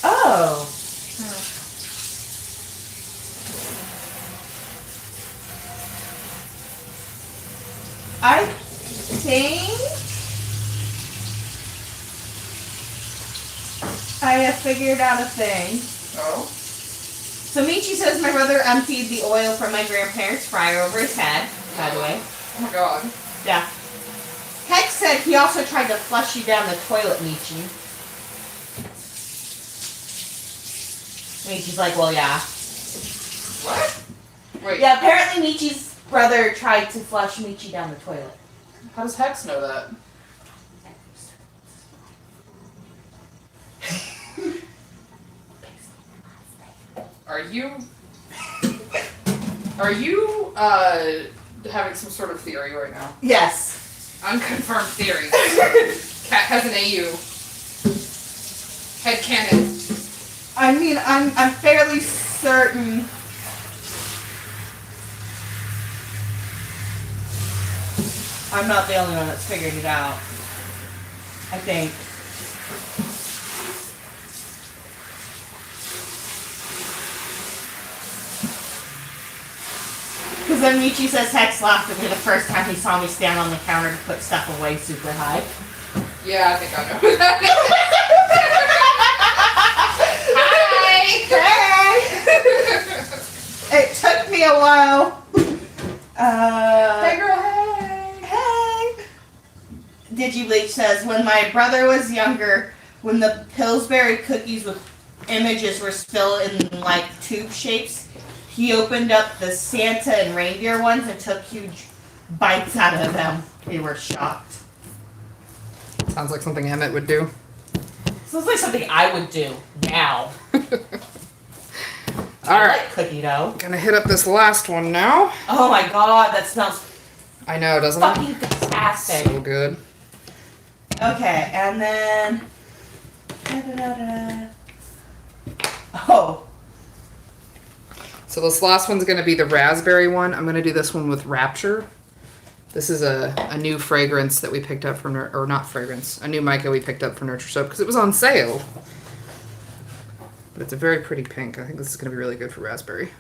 Oh. I think I have figured out a thing. Oh? So Michi says my brother emptied the oil from my grandparents' fryer over his head, by the way. Oh my god. Yeah. Hex said he also tried to flush you down the toilet, Michi. Michi's like, well, yeah. What? Wait. Yeah, apparently Michi's brother tried to flush Michi down the toilet. How does Hex know that? Are you having some sort of theory right now? Yes. Unconfirmed theory. Cat has an AU. Headcanon. I mean, I'm fairly certain. I'm not the only one that's figured it out. I think. Because then Michi says Hex laughed at me the first time he saw me stand on the counter to put stuff away super high. Yeah, I think I know that. Hi! Hey! It took me a while. Hey girl, hey! Hey! DigiBleach says, when my brother was younger, when the Pillsbury cookies with images were still in like tube shapes, he opened up the Santa and reindeer ones and took huge bites out of them. We were shocked. Sounds like something Emmett would do. Sounds like something I would do now. I Alright. like cookie dough. Gonna hit up this last one now. Oh my god, that smells I know, doesn't fucking it? fantastic. So good. Okay, and then. Oh. So this last one's going to be the raspberry one. I'm going to do this one with Rapture. This is a new fragrance that we picked up from, or not fragrance, a new mica we picked up from Nurture Soap because it was on sale. But it's a very pretty pink. I think this is going to be really good for raspberry.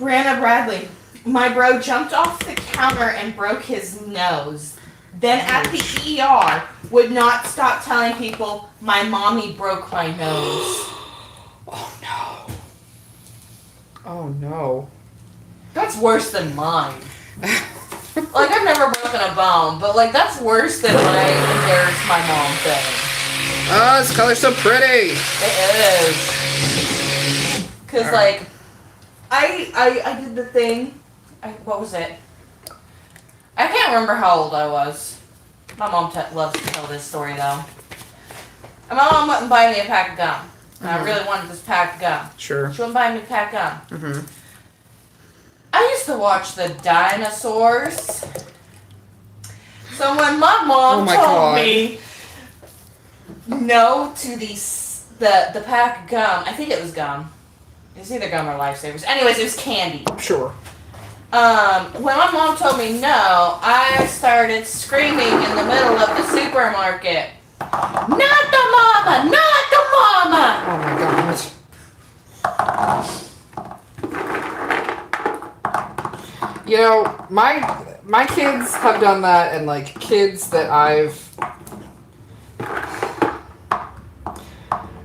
Brianna Bradley, my bro jumped off the counter and broke his nose. Then at the ER, would not stop telling people, my mommy broke my nose. Oh no. Oh no. That's worse than mine. Like, I've never broken a bone, but like, that's worse than my embarrassed my mom thing. Oh, this color's so pretty. It is. Cause like, I did the thing. What was it? I can't remember how old I was. My mom loves to tell this story though. And my mom wouldn't buy me a pack of gum. And I really wanted this pack of gum. Sure. She wouldn't buy me a pack of gum. Mm-hmm. I used to watch the dinosaurs. So when my mom told me no to the pack of gum, I think it was gum. It was either gum or Lifesavers. Anyways, it was candy. Sure. When my mom told me no, I started screaming in the middle of the supermarket. Not the mama! Not the mama! Oh my gosh. You know, my kids have done that, and like kids that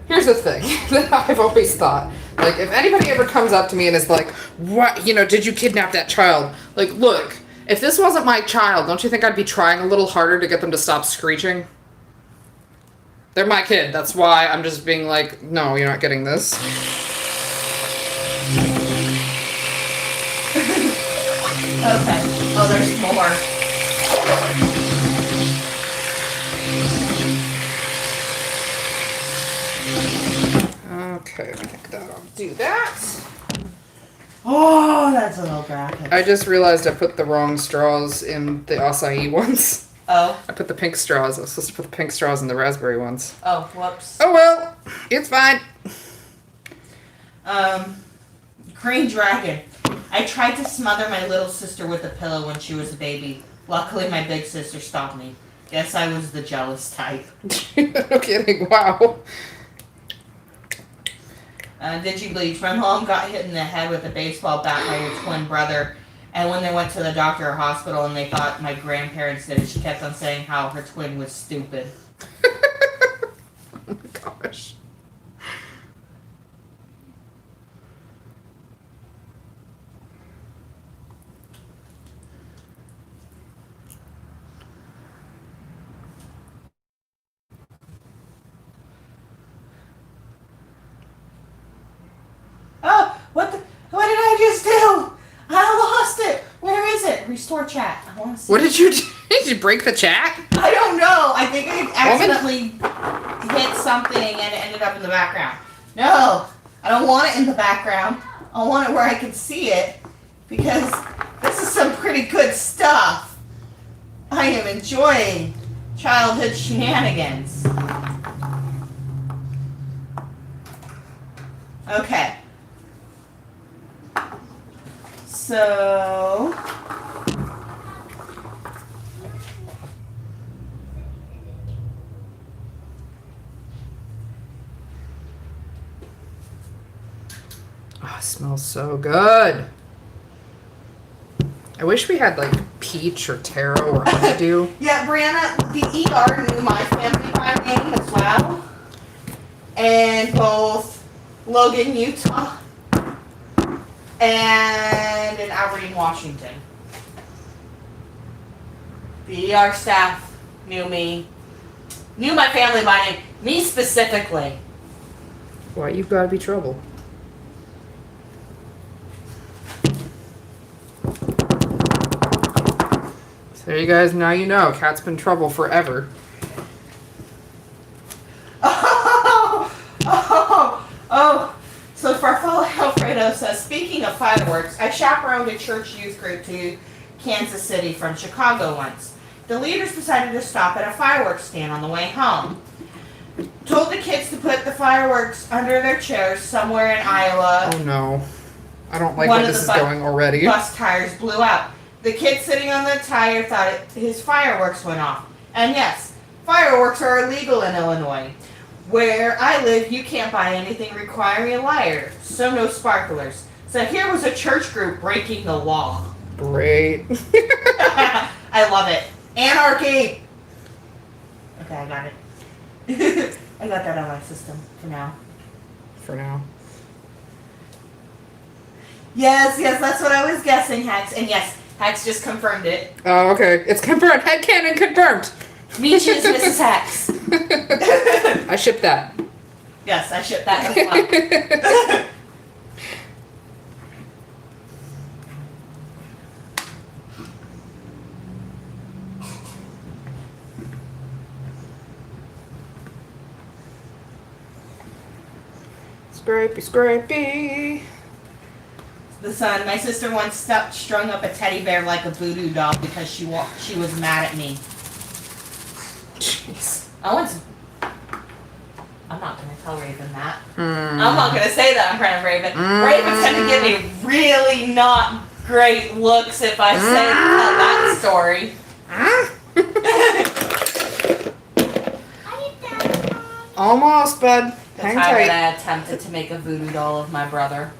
here's the thing that I've always thought. Like, if anybody ever comes up to me and is like, what, you know, did you kidnap that child? Like, look, if this wasn't my child, don't you think I'd be trying a little harder to get them to stop screeching? They're my kid. That's why I'm just being like, no, you're not getting this. Okay. Oh, there's more. Okay, I think that'll do that. Oh, that's a little graphic. I just realized I put the wrong straws in the acai ones. Oh. I put the pink straws. I was supposed to put the pink straws in the raspberry ones. Oh, whoops. Oh well, it's fine. Green Dragon. I tried to smother my little sister with a pillow when she was a baby. Luckily, my big sister stopped me. Guess I was the jealous type. No kidding, wow. Did you bleach? My mom got hit in the head with a baseball bat by her twin brother. And when they went to the doctor or hospital and they thought my grandparents did it, she kept on saying how her twin was stupid. Oh my gosh. Oh, what did I just do? I lost it. Where is it? Restore chat. I want to see. What did you do? Did you break the chat? I don't know. I think I accidentally hit something and it ended up in the background. No, I don't want it in the background. I want it where I can see it because this is some pretty good stuff. I am enjoying childhood shenanigans. Okay. So, Oh, it smells so good. I wish we had like peach or taro or honeydew. yeah, Brianna, the ER knew my family by name as well. And both Logan, Utah, and in Aberdeen, Washington. The ER staff knew me, knew my family by name, me specifically. Why, you've got to be trouble. So you guys, now you know, Cat's been trouble forever. Oh. So Farfalla Alfredo says, speaking of fireworks, I chaperoned a church youth group to Kansas City from Chicago once. the leaders decided to stop at a fireworks stand on the way home. Told the kids to put the fireworks under their chairs somewhere in Iowa. Oh no. I don't like One where of this the is going already. Bus tires blew out. The kid sitting on the tire thought his fireworks went off. And yes, fireworks are illegal in Illinois. Where I live, you can't buy anything requiring a lighter, so no sparklers. So here was a church group breaking the law. Great. I love it. Anarchy! Okay, I got it. I got that on my system for now. For now. Yes, that's what I was guessing, Hex. And yes, Hex just confirmed it. Oh, okay. It's confirmed. Headcanon confirmed. Me choose Mrs. Hex. I ship that. Yes, I shipped that as well. Scrapey, scrapey. My sister once strung up a teddy bear like a voodoo doll because she was mad at me. Jeez. I'm not going to tell Raven that. I'm not going to say that in front of Raven. Raven's going to give me really not great looks if I say tell that story. Almost, bud. The Hang time tight. that I attempted to make a voodoo doll of my brother.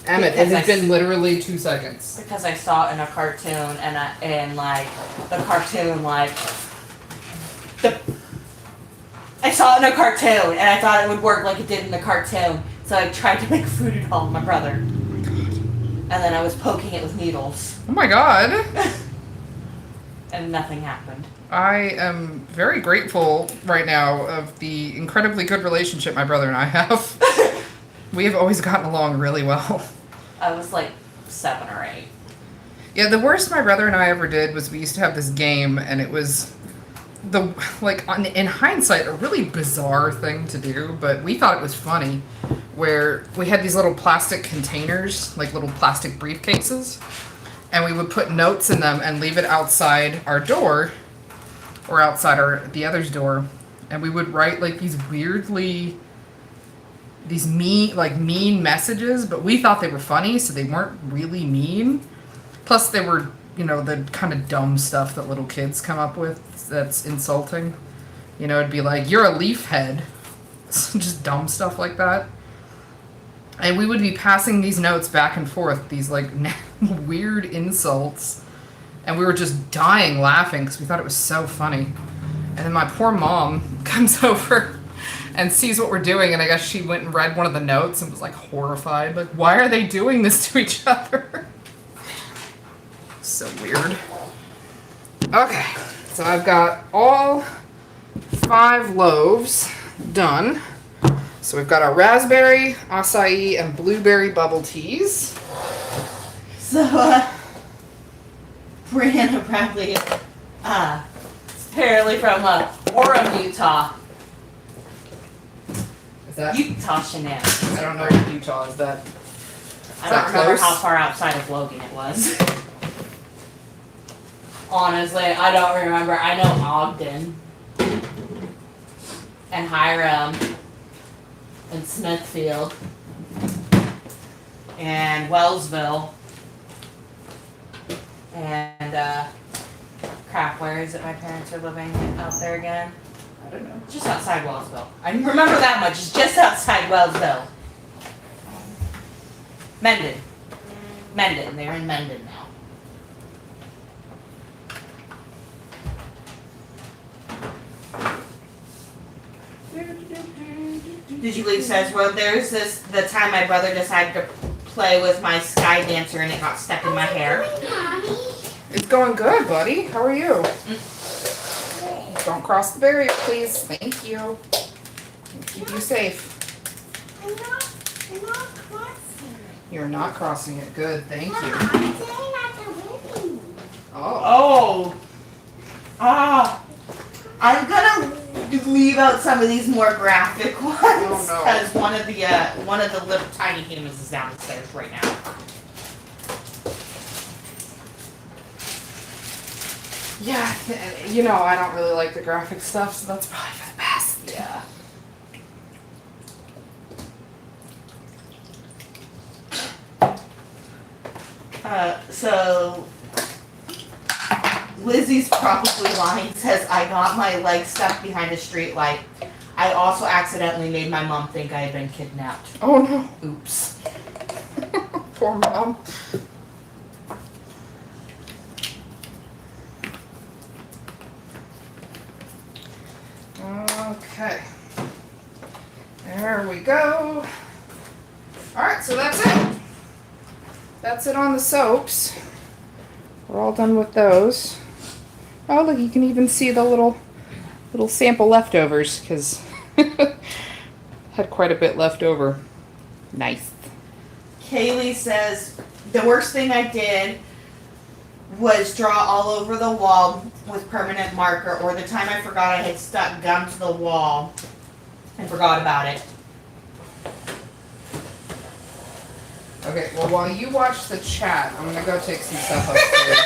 Emmett, it has been literally 2 seconds. Because I saw it in a cartoon and like the cartoon I saw it in a cartoon and I thought it would work like it did in the cartoon. So I tried to make a voodoo doll of my brother. And then I was poking it with needles. Oh my god. And nothing happened. I am very grateful right now of the incredibly good relationship my brother and I have. We have always gotten along really well. I was like 7 or 8. Yeah, the worst my brother and I ever did was we used to have this game, and it was in hindsight, a really bizarre thing to do, but we thought it was funny, where we had these little plastic containers, like little plastic briefcases, and we would put notes in them and leave it outside our door, or outside the other's door, and we would write like these mean messages, but we thought they were funny, so they weren't really mean. Plus, they were, the kind of dumb stuff that little kids come up with that's insulting. It'd be like, you're a leaf head. Just dumb stuff like that. And we would be passing these notes back and forth, these, weird insults. And we were just dying laughing because we thought it was so funny. And then my poor mom comes over and sees what we're doing, and I guess she went and read one of the notes and was horrified. Why are they doing this to each other? So weird. Okay, so I've got all 5 loaves done. So we've got our raspberry, acai, and blueberry bubble teas. So, Brianna Bradley, apparently from Orem, Utah. Is that? Utah shenanigans. I don't know where Utah is. That? I don't remember how far outside of Logan it was. Honestly, I don't remember. I know Ogden. And Hiram. And Smithfield. And Wellsville. And, crap, where is it my parents are living out there again? I don't know. Just outside Wellsville. I remember that much. It's just outside Wellsville. Mendon. They're in Mendon now. Did you leave says, well, there's the time my brother decided to play with my sky dancer and it got stuck in my hair. It's going good, buddy. How are you? Don't cross the barrier, please. Thank you. Keep you safe. I'm not crossing. You're not crossing it. Good. Thank you. I'm saying at the window. Oh. I'm gonna leave out some of these more graphic ones Oh, no. because one of the little tiny humans is downstairs right now. Yeah, you know, I don't really like the graphic stuff, so that's probably for the best. Yeah. So Lizzie's probably lying says I got my leg stuck behind a street light. I also accidentally made my mom think I had been kidnapped. Oh no. Oops. Poor mom. Okay. There we go. Alright, so that's it. That's it on the soaps. We're all done with those. Oh, look, you can even see the little sample leftovers, because had quite a bit left over. Nice. Kaylee says the worst thing I did was draw all over the wall with permanent marker, or the time I forgot I had stuck gum to the wall and forgot about it. Okay, well, while you watch the chat, I'm gonna go take some stuff upstairs.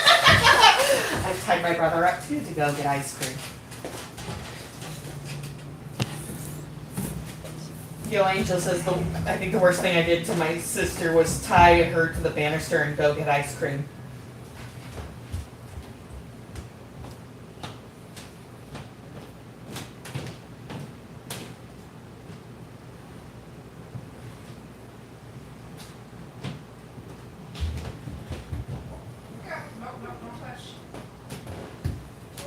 I've tied my brother up too to go get ice cream. Yo Angel says I think the worst thing I did to my sister was tie her to the banister and go get ice cream. Don't touch.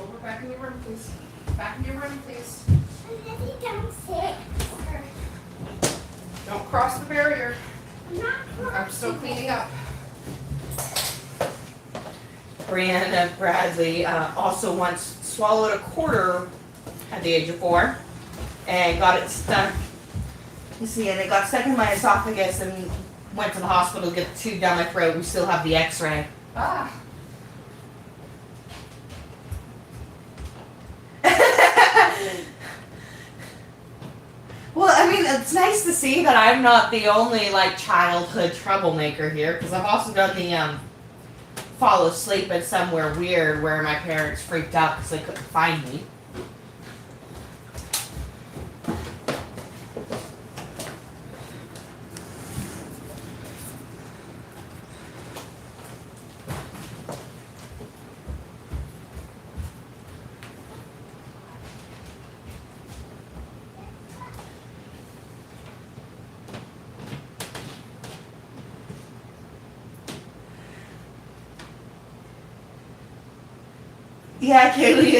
Over back in your room, please. Back in your room, please. Don't cross the barrier. I'm still cleaning up. Brianna Bradley also once swallowed a quarter at the age of 4 and got it stuck. You see, and it got stuck in my esophagus and went to the hospital to get the tube down my throat. We still have the x-ray. Ah. Well, I mean, it's nice to see that I'm not the only, like, childhood troublemaker here, because I've also done the, fall asleep at somewhere weird where my parents freaked out because they couldn't find me. Yeah, Kaylee,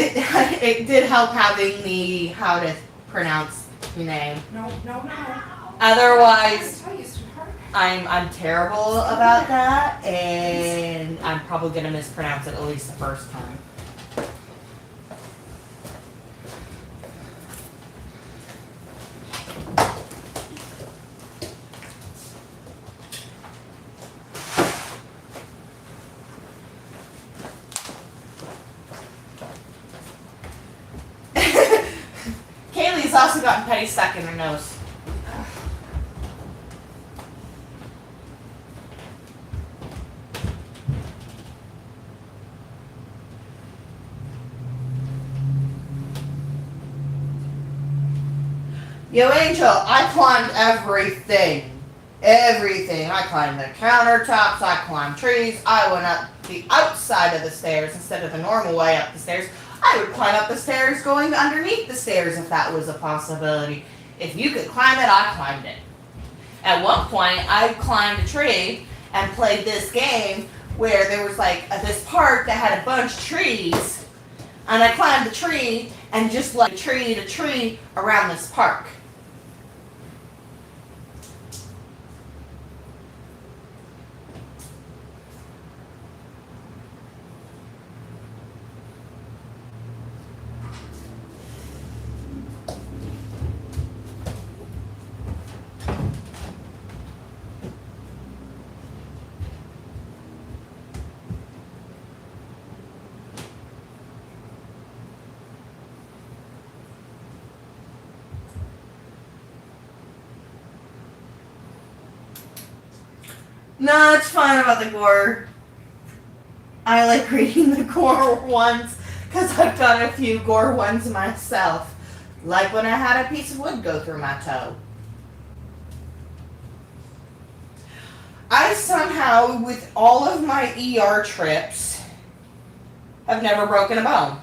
it did help having the how to pronounce your name. No. Otherwise, Tell you, sweetheart. I'm terrible about that, and I'm probably gonna mispronounce it at least the first time. Kaylee's also gotten petty stuck in her nose. Yo, Angel, I climbed everything. Everything. I climbed the countertops, I climbed trees, I went up the outside of the stairs instead of the normal way up the stairs. I would climb up the stairs going underneath the stairs if that was a possibility. If you could climb it, I climbed it. At one point, I climbed a tree and played this game where there was like this park that had a bunch of trees, and I climbed the tree and just like tree to tree around this park. No, it's fine about the gore. I like reading the gore ones Because I've got a few gore ones myself. Like when I had a piece of wood go through my toe. I somehow, with all of my ER trips, have never broken a bone.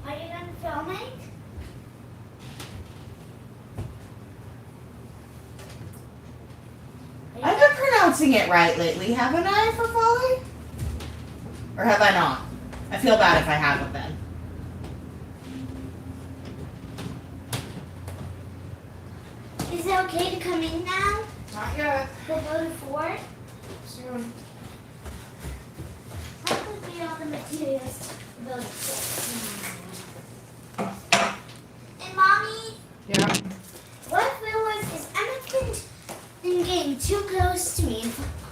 Are you gonna film it? I've been pronouncing it right lately, haven't I, for Folly? Or have I not? I feel bad if I haven't been. Is it okay to come in now? Not yet. We'll go to Fort. Soon. How could be all the materials to build And Mommy, Yeah. what if it was is Emma been getting too close to me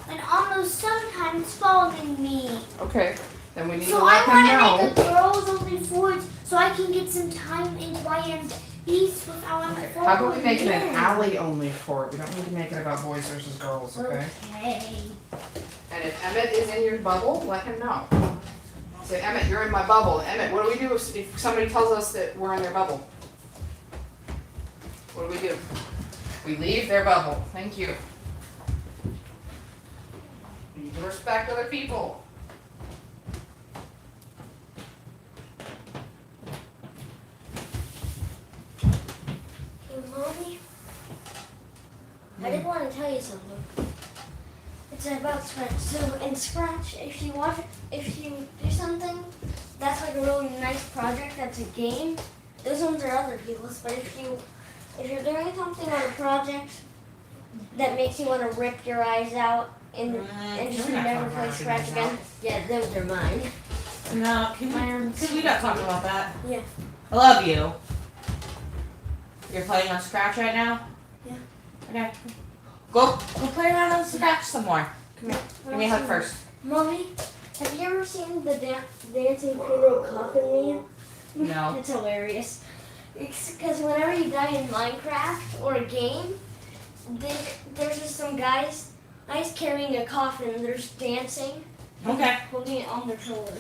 and almost sometimes following me. Okay. Then we need So to I let want him to know. make a girls only Fort so I can get some time in YMBs without Okay. Fort. How about we make it an alley only fort? We don't need to make it about boys versus girls, okay? Okay. And if Emmett is in your bubble, let him know. Say, Emmett, you're in my bubble. Emmett, what do we do if somebody tells us that we're in their bubble? What do? We leave their bubble. Thank you. We need to respect other people. Hey, Mommy, I did want to tell you something. It's about Scratch. So in Scratch, if you do something that's like a really nice project, that's a game. Those ones are other people's. But if you're doing something on a project that makes you want to rip your eyes out and just we're not never talking play about Scratch ripping again, yeah, those are mine. No, can we not talk about that? Yeah. I love you. You're playing on Scratch right now? Yeah. Okay. Go play around on Scratch some more. Come here. Give me a hug first. Mommy, have you ever seen the dancing poodle coffin meme? No. It's hilarious. Because whenever you die in Minecraft or a game, there's just some guys carrying a coffin. They're just dancing. Okay. Holding it on their shoulder.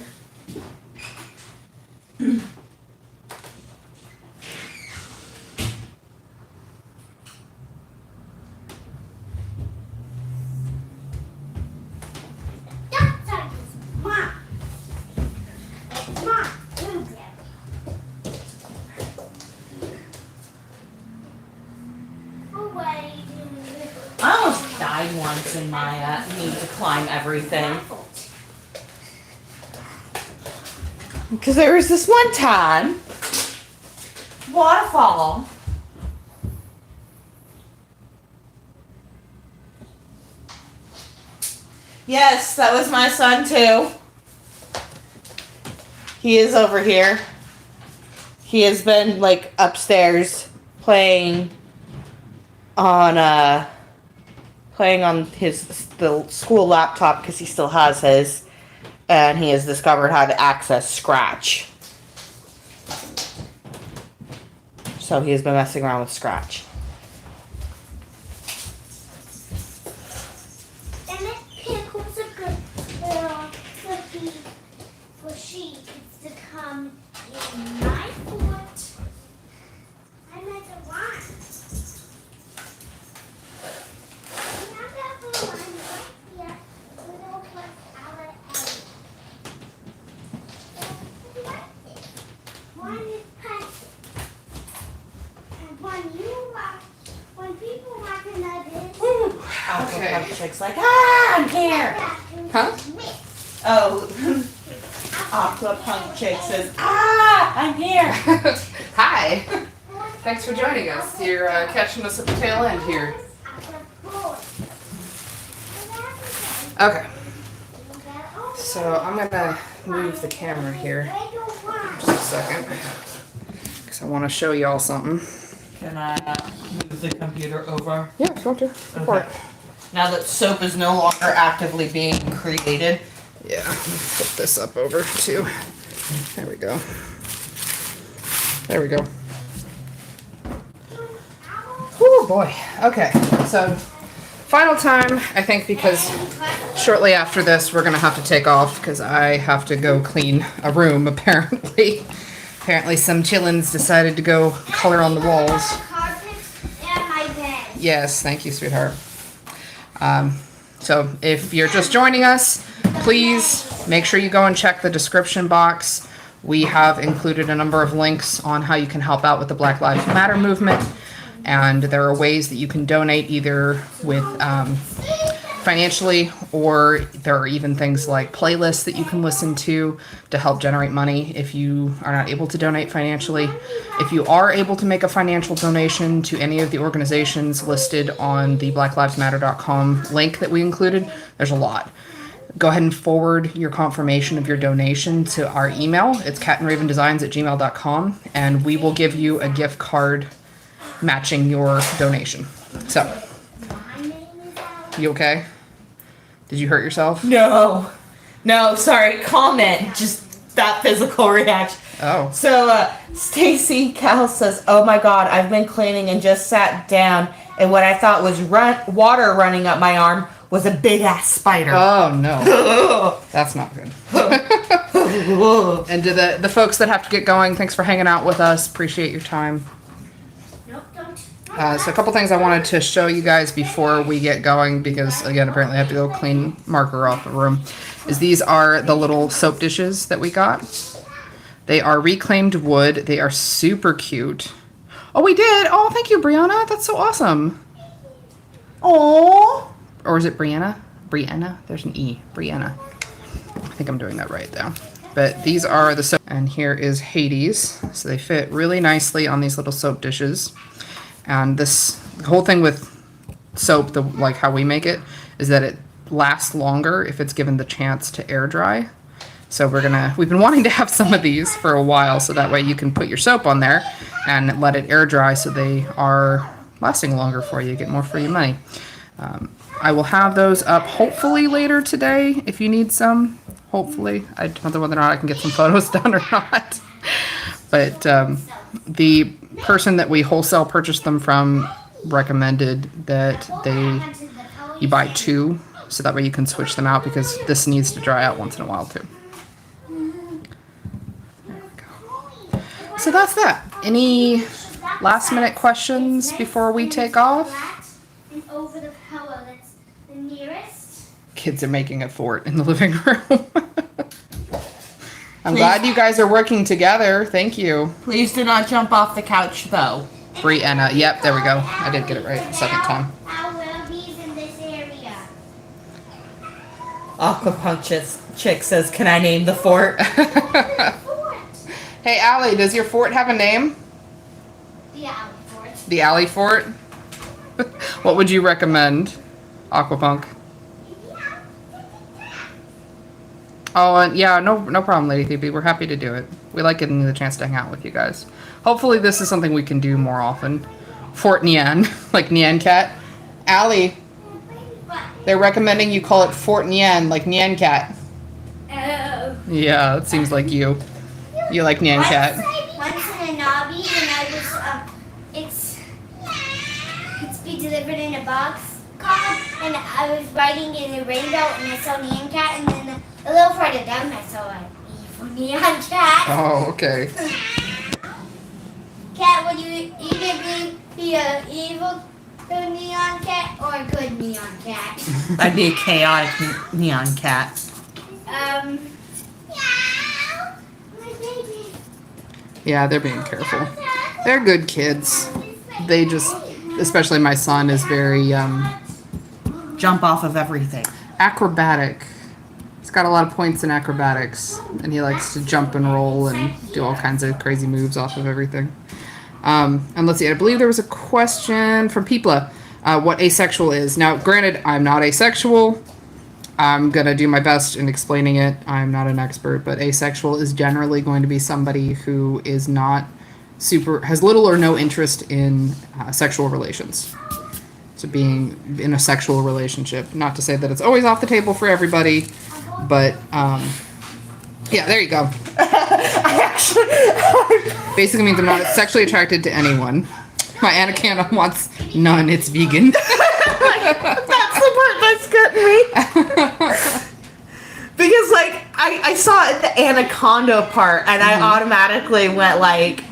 I almost died once in my need to climb everything. Because there was this one time, waterfall. Yes, that was my son too. He is over here. He has been like upstairs playing on the school laptop because he still has his, and he has discovered how to access Scratch. So he has been messing around with Scratch. And it pickles a good cookie for sheep to come in my foot. I meant to want. Not that little one right here. Little clip our egg. One is plastic. And when people walk in like this, Okay. Chick's like, I'm here. Huh? Oh, Aqua Punk Chick says, I'm here. Hi. Thanks for joining us. You're catching us at the tail end here. Okay. So I'm gonna move the camera here just a second because I want to show y'all something. Can I move the computer over? Yeah, if you want to. Go for it. Now that soap is no longer actively being created. Yeah, let me flip this up over too. There we go. There we go. Oh boy. Okay, so final time, I think, because shortly after this, we're going to have to take off because I have to go clean a room, apparently. Apparently some chillins decided to go color on the walls. Yes, thank you, sweetheart. So if you're just joining us, please make sure you go and check the description box. We have included a number of links on how you can help out with the Black Lives Matter movement. And there are ways that you can donate either with financially, or there are even things like playlists that you can listen to help generate money if you are not able to donate financially. If you are able to make a financial donation to any of the organizations listed on the blacklivesmatter.com link that we included, there's a lot. Go ahead and forward your confirmation of your donation to our email. It's catandravendesigns@gmail.com, and we will give you a gift card matching your donation. So, you okay? Did you hurt yourself? No, sorry. Comment. Just that physical reaction. Oh. So, Stacy Cal says, "Oh my God, I've been cleaning and just sat down, and what I thought was water running up my arm was a big ass spider." Oh no. That's not good. And to the folks that have to get going, thanks for hanging out with us. Appreciate your time. So a couple things I wanted to show you guys before we get going, because again, apparently I have to go clean marker off the room, is these are the little soap dishes that we got. They are reclaimed wood. They are super cute. Oh, we did. Oh, thank you, Brianna. That's so awesome. Oh. Or is it Brianna? Brianna? There's an E. Brianna. I think I'm doing that right though. But these are the soap, and here is Hades. So they fit really nicely on these little soap dishes. And the whole thing with soap, like how we make it, is that it lasts longer if it's given the chance to air dry. So we've been wanting to have some of these for a while, so that way you can put your soap on there and let it air dry, so they are lasting longer for you, get more for your money. I will have those up hopefully later today if you need some. Hopefully. I don't know whether or not I can get some photos done or not. But the person that we wholesale purchased them from recommended that you buy two, so that way you can switch them out, because this needs to dry out once in a while too. There we go. So that's that. Any last minute questions before we take off? Over the pillow that's the nearest. Kids are making a fort in the living room. I'm glad you guys are working together. Thank you. Please do not jump off the couch, though. Brianna. Yep, there we go. I did get it right the second time. How will bees in this area? Aquapuncturist chick says, "Can I name the fort?" Hey, Allie, does your fort have a name? The alley fort. The Alley Fort? What would you recommend, Aquapunk? Oh, and yeah, no problem, Lady Phoebe. We're happy to do it. We like getting the chance to hang out with you guys. Hopefully this is something we can do more often. Fort Nyan, like Nyan Cat. Allie, they're recommending you call it Fort Nyan, like Nyan Cat. Oh. Yeah, that seems like you. You like Nyan Cat. Once in a knobby, and I was, it's be delivered in a box. And I was riding in a rainbow, and I saw Neon Cat, and then a little further down, I saw an evil Neon Cat. Oh, okay. Cat, would you either be an evil Neon Cat or a good Neon Cat? I'd be a chaotic neon cat. Yeah, they're being careful. They're good kids. They just, especially my son, is very Jump off of everything. acrobatic. He's got a lot of points in acrobatics, and he likes to jump and roll and do all kinds of crazy moves off of everything. And let's see, I believe there was a question from Peepla, what asexual is. Now, granted, I'm not asexual. I'm going to do my best in explaining it. I'm not an expert, but asexual is generally going to be somebody who is not has little or no interest in sexual relations. So being in a sexual relationship. Not to say that it's always off the table for everybody, but yeah, there you go. Basically means I'm not sexually attracted to anyone. My Anaconda wants none, it's vegan. That the anaconda part, and I automatically went like,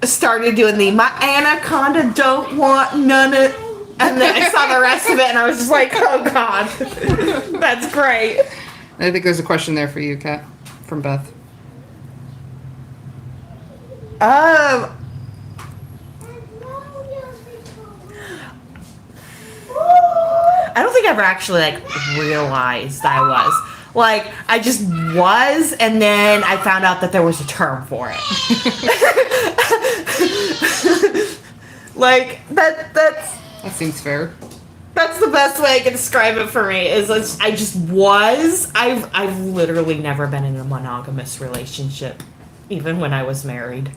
started doing my anaconda don't want none of, and then I saw the rest of it, and I was just like, oh god, that's great. I think there's a question there for you, Kat, from Beth. I don't think I ever actually like realized I was. Like, I just was, and then I found out that there was a term for it. Like, that seems fair. That's the best way I can describe it for me, is I just was. I've literally never been in a monogamous relationship, even when I was married.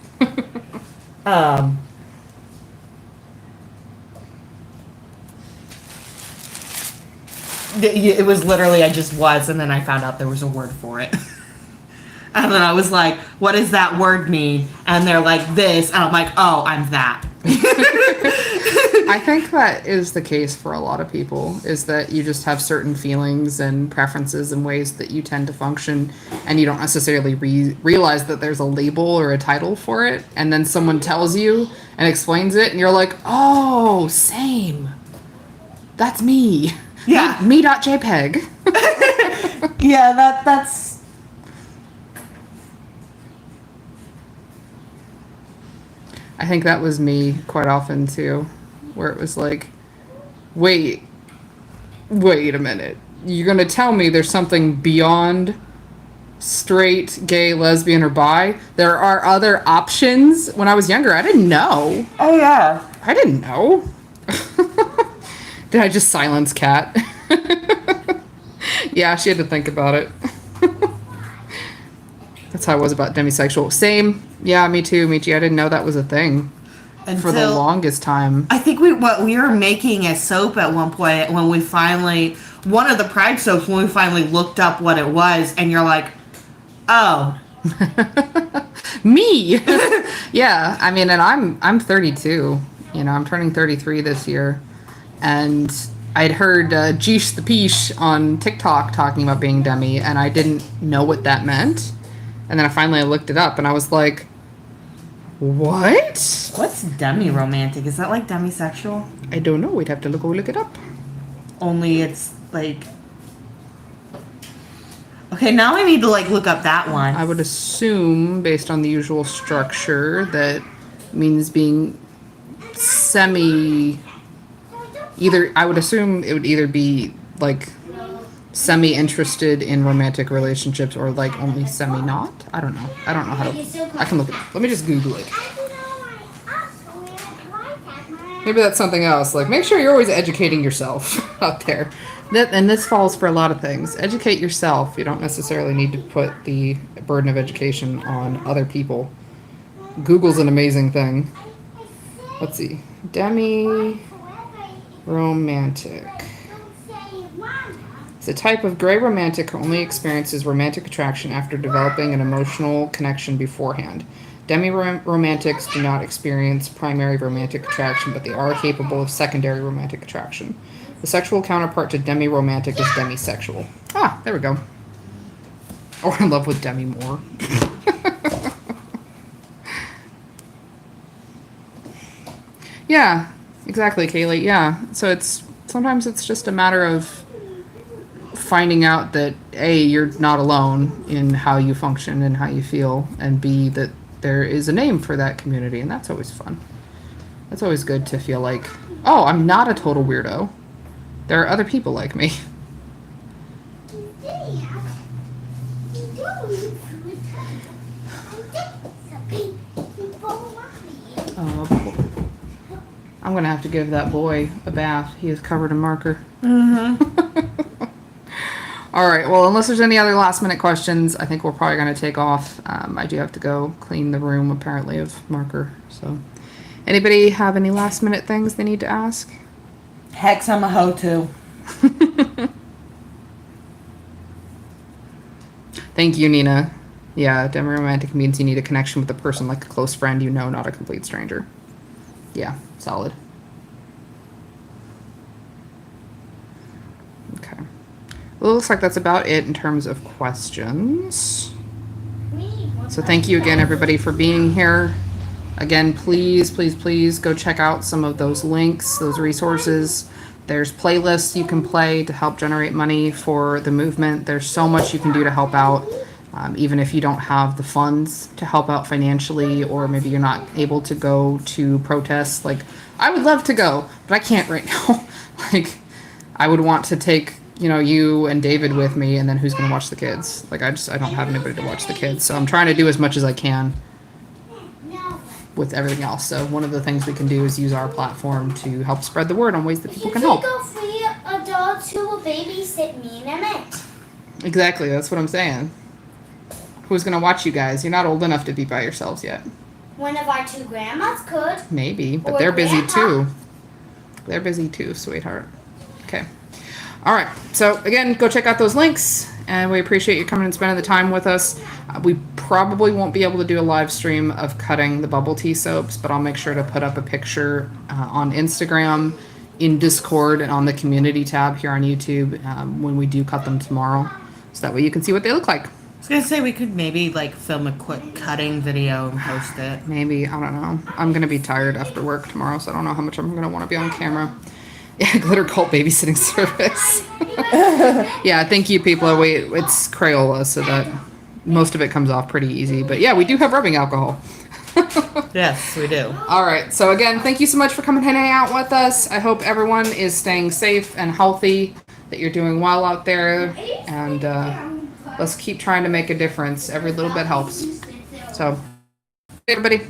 It was literally, I just was, and then I found out there was a word for it. And then I was like, what does that word mean? And they're like, this. And I'm like, oh, I'm that. I think that is the case for a lot of people, is that you just have certain feelings and preferences and ways that you tend to function, and you don't necessarily realize that there's a label or a title for it, and then someone tells you and explains it, and you're like, oh, same. That's me. Yeah. Me.jpg. Yeah, that's... I think that was me quite often, too, where it was like, wait a minute. You're going to tell me there's something beyond straight, gay, lesbian, or bi? There are other options? When I was younger, I didn't know. Oh, yeah. I didn't know. Did I just silence Kat? Yeah, she had to think about it. That's how I was about demisexual. Same. Yeah, me too, Michi. I didn't know that was a thing for the longest time. I think we were making a soap at one point when we finally, one of the Pride soaps, when we finally looked up what it was, and you're like, oh. Me. Yeah, I mean, and I'm 32. You know, I'm turning 33 this year. And I'd heard Jeesh the Peesh on TikTok talking about being demi, and I didn't know what that meant. And then I looked it up, and I was like, what? What's demi-romantic? Is that like demisexual? I don't know. We'd have to look it up. Only it's like... Okay, now I need to like look up that one. I would assume, based on the usual structure, that means being semi... I would assume it would either be like semi-interested in romantic relationships or like only semi-not. I don't know how to... I can look it up. Let me just Google it. Maybe that's something else. Like, make sure you're always educating yourself out there. And this falls for a lot of things. Educate yourself. You don't necessarily need to put the burden of education on other people. Google's an amazing thing. Let's see. Demi-romantic. It's a type of gray romantic who only experiences romantic attraction after developing an emotional connection beforehand. Demi-romantics do not experience primary romantic attraction, but they are capable of secondary romantic attraction. The sexual counterpart to demi-romantic is demisexual. Ah, there we go. Or in love with Demi Moore. Yeah, exactly, Kaylee. Yeah. So sometimes it's just a matter of finding out that A, you're not alone in how you function and how you feel, and B, that there is a name for that community, and that's always fun. That's always good to feel like, oh, I'm not a total weirdo. There are other people like me. Oh, I'm gonna have to give that boy a bath. He is covered in marker. Mm-hmm. All right. Well, unless there's any other last minute questions, I think we're probably gonna take off. I do have to go clean the room apparently of marker. So, anybody have any last minute things they need to ask? Hex, I'm a hoe too. Thank you, Nina. Yeah, demi-romantic means you need a connection with a person like a close friend you know, not a complete stranger. Yeah, solid. Okay. Well, it looks like that's about it in terms of questions. We need one So thank you again, everybody, for being here. Again, please, please, please go check out some of those links, those resources. There's playlists you can play to help generate money for the movement. There's so much you can do to help out, even if you don't have the funds to help out financially, or maybe you're not able to go to protests. Like, I would love to go, but I can't right now. Like, I would want to take, you and David with me, and then who's going to watch the kids? Like, I don't have anybody to watch the kids. So I'm trying to do as much as I can with everything else. So one of the things we can do is use our platform to help spread the word on ways that people can help. You can go free adults who will babysit me and Emmett. Exactly, that's what I'm saying. Who's gonna watch you guys? You're not old enough to be by yourselves yet. One of our two grandmas could. Maybe, but Or they're busy Grandpa. too. They're busy too, sweetheart. Okay. All right. So again, go check out those links, and we appreciate you coming and spending the time with us. We probably won't be able to do a live stream of cutting the bubble tea soaps, but I'll make sure to put up a picture on Instagram, in Discord, and on the community tab here on YouTube when we do cut them tomorrow, so that way you can see what they look like. I was gonna say we could maybe like film a quick cutting video and post it. Maybe, I don't know. I'm gonna be tired after work tomorrow, so I don't know how much I'm gonna want to be on camera. Yeah, Glitter Cult babysitting service. Yeah, thank you, people. Wait, it's Crayola, so that most of it comes off pretty easy. But yeah, we do have rubbing alcohol. Yes, we do. All right. So again, thank you so much for coming and hanging out with us. I hope everyone is staying safe and healthy, that you're doing well out there, and let's keep trying to make a difference. Every little bit helps. So, hey, everybody.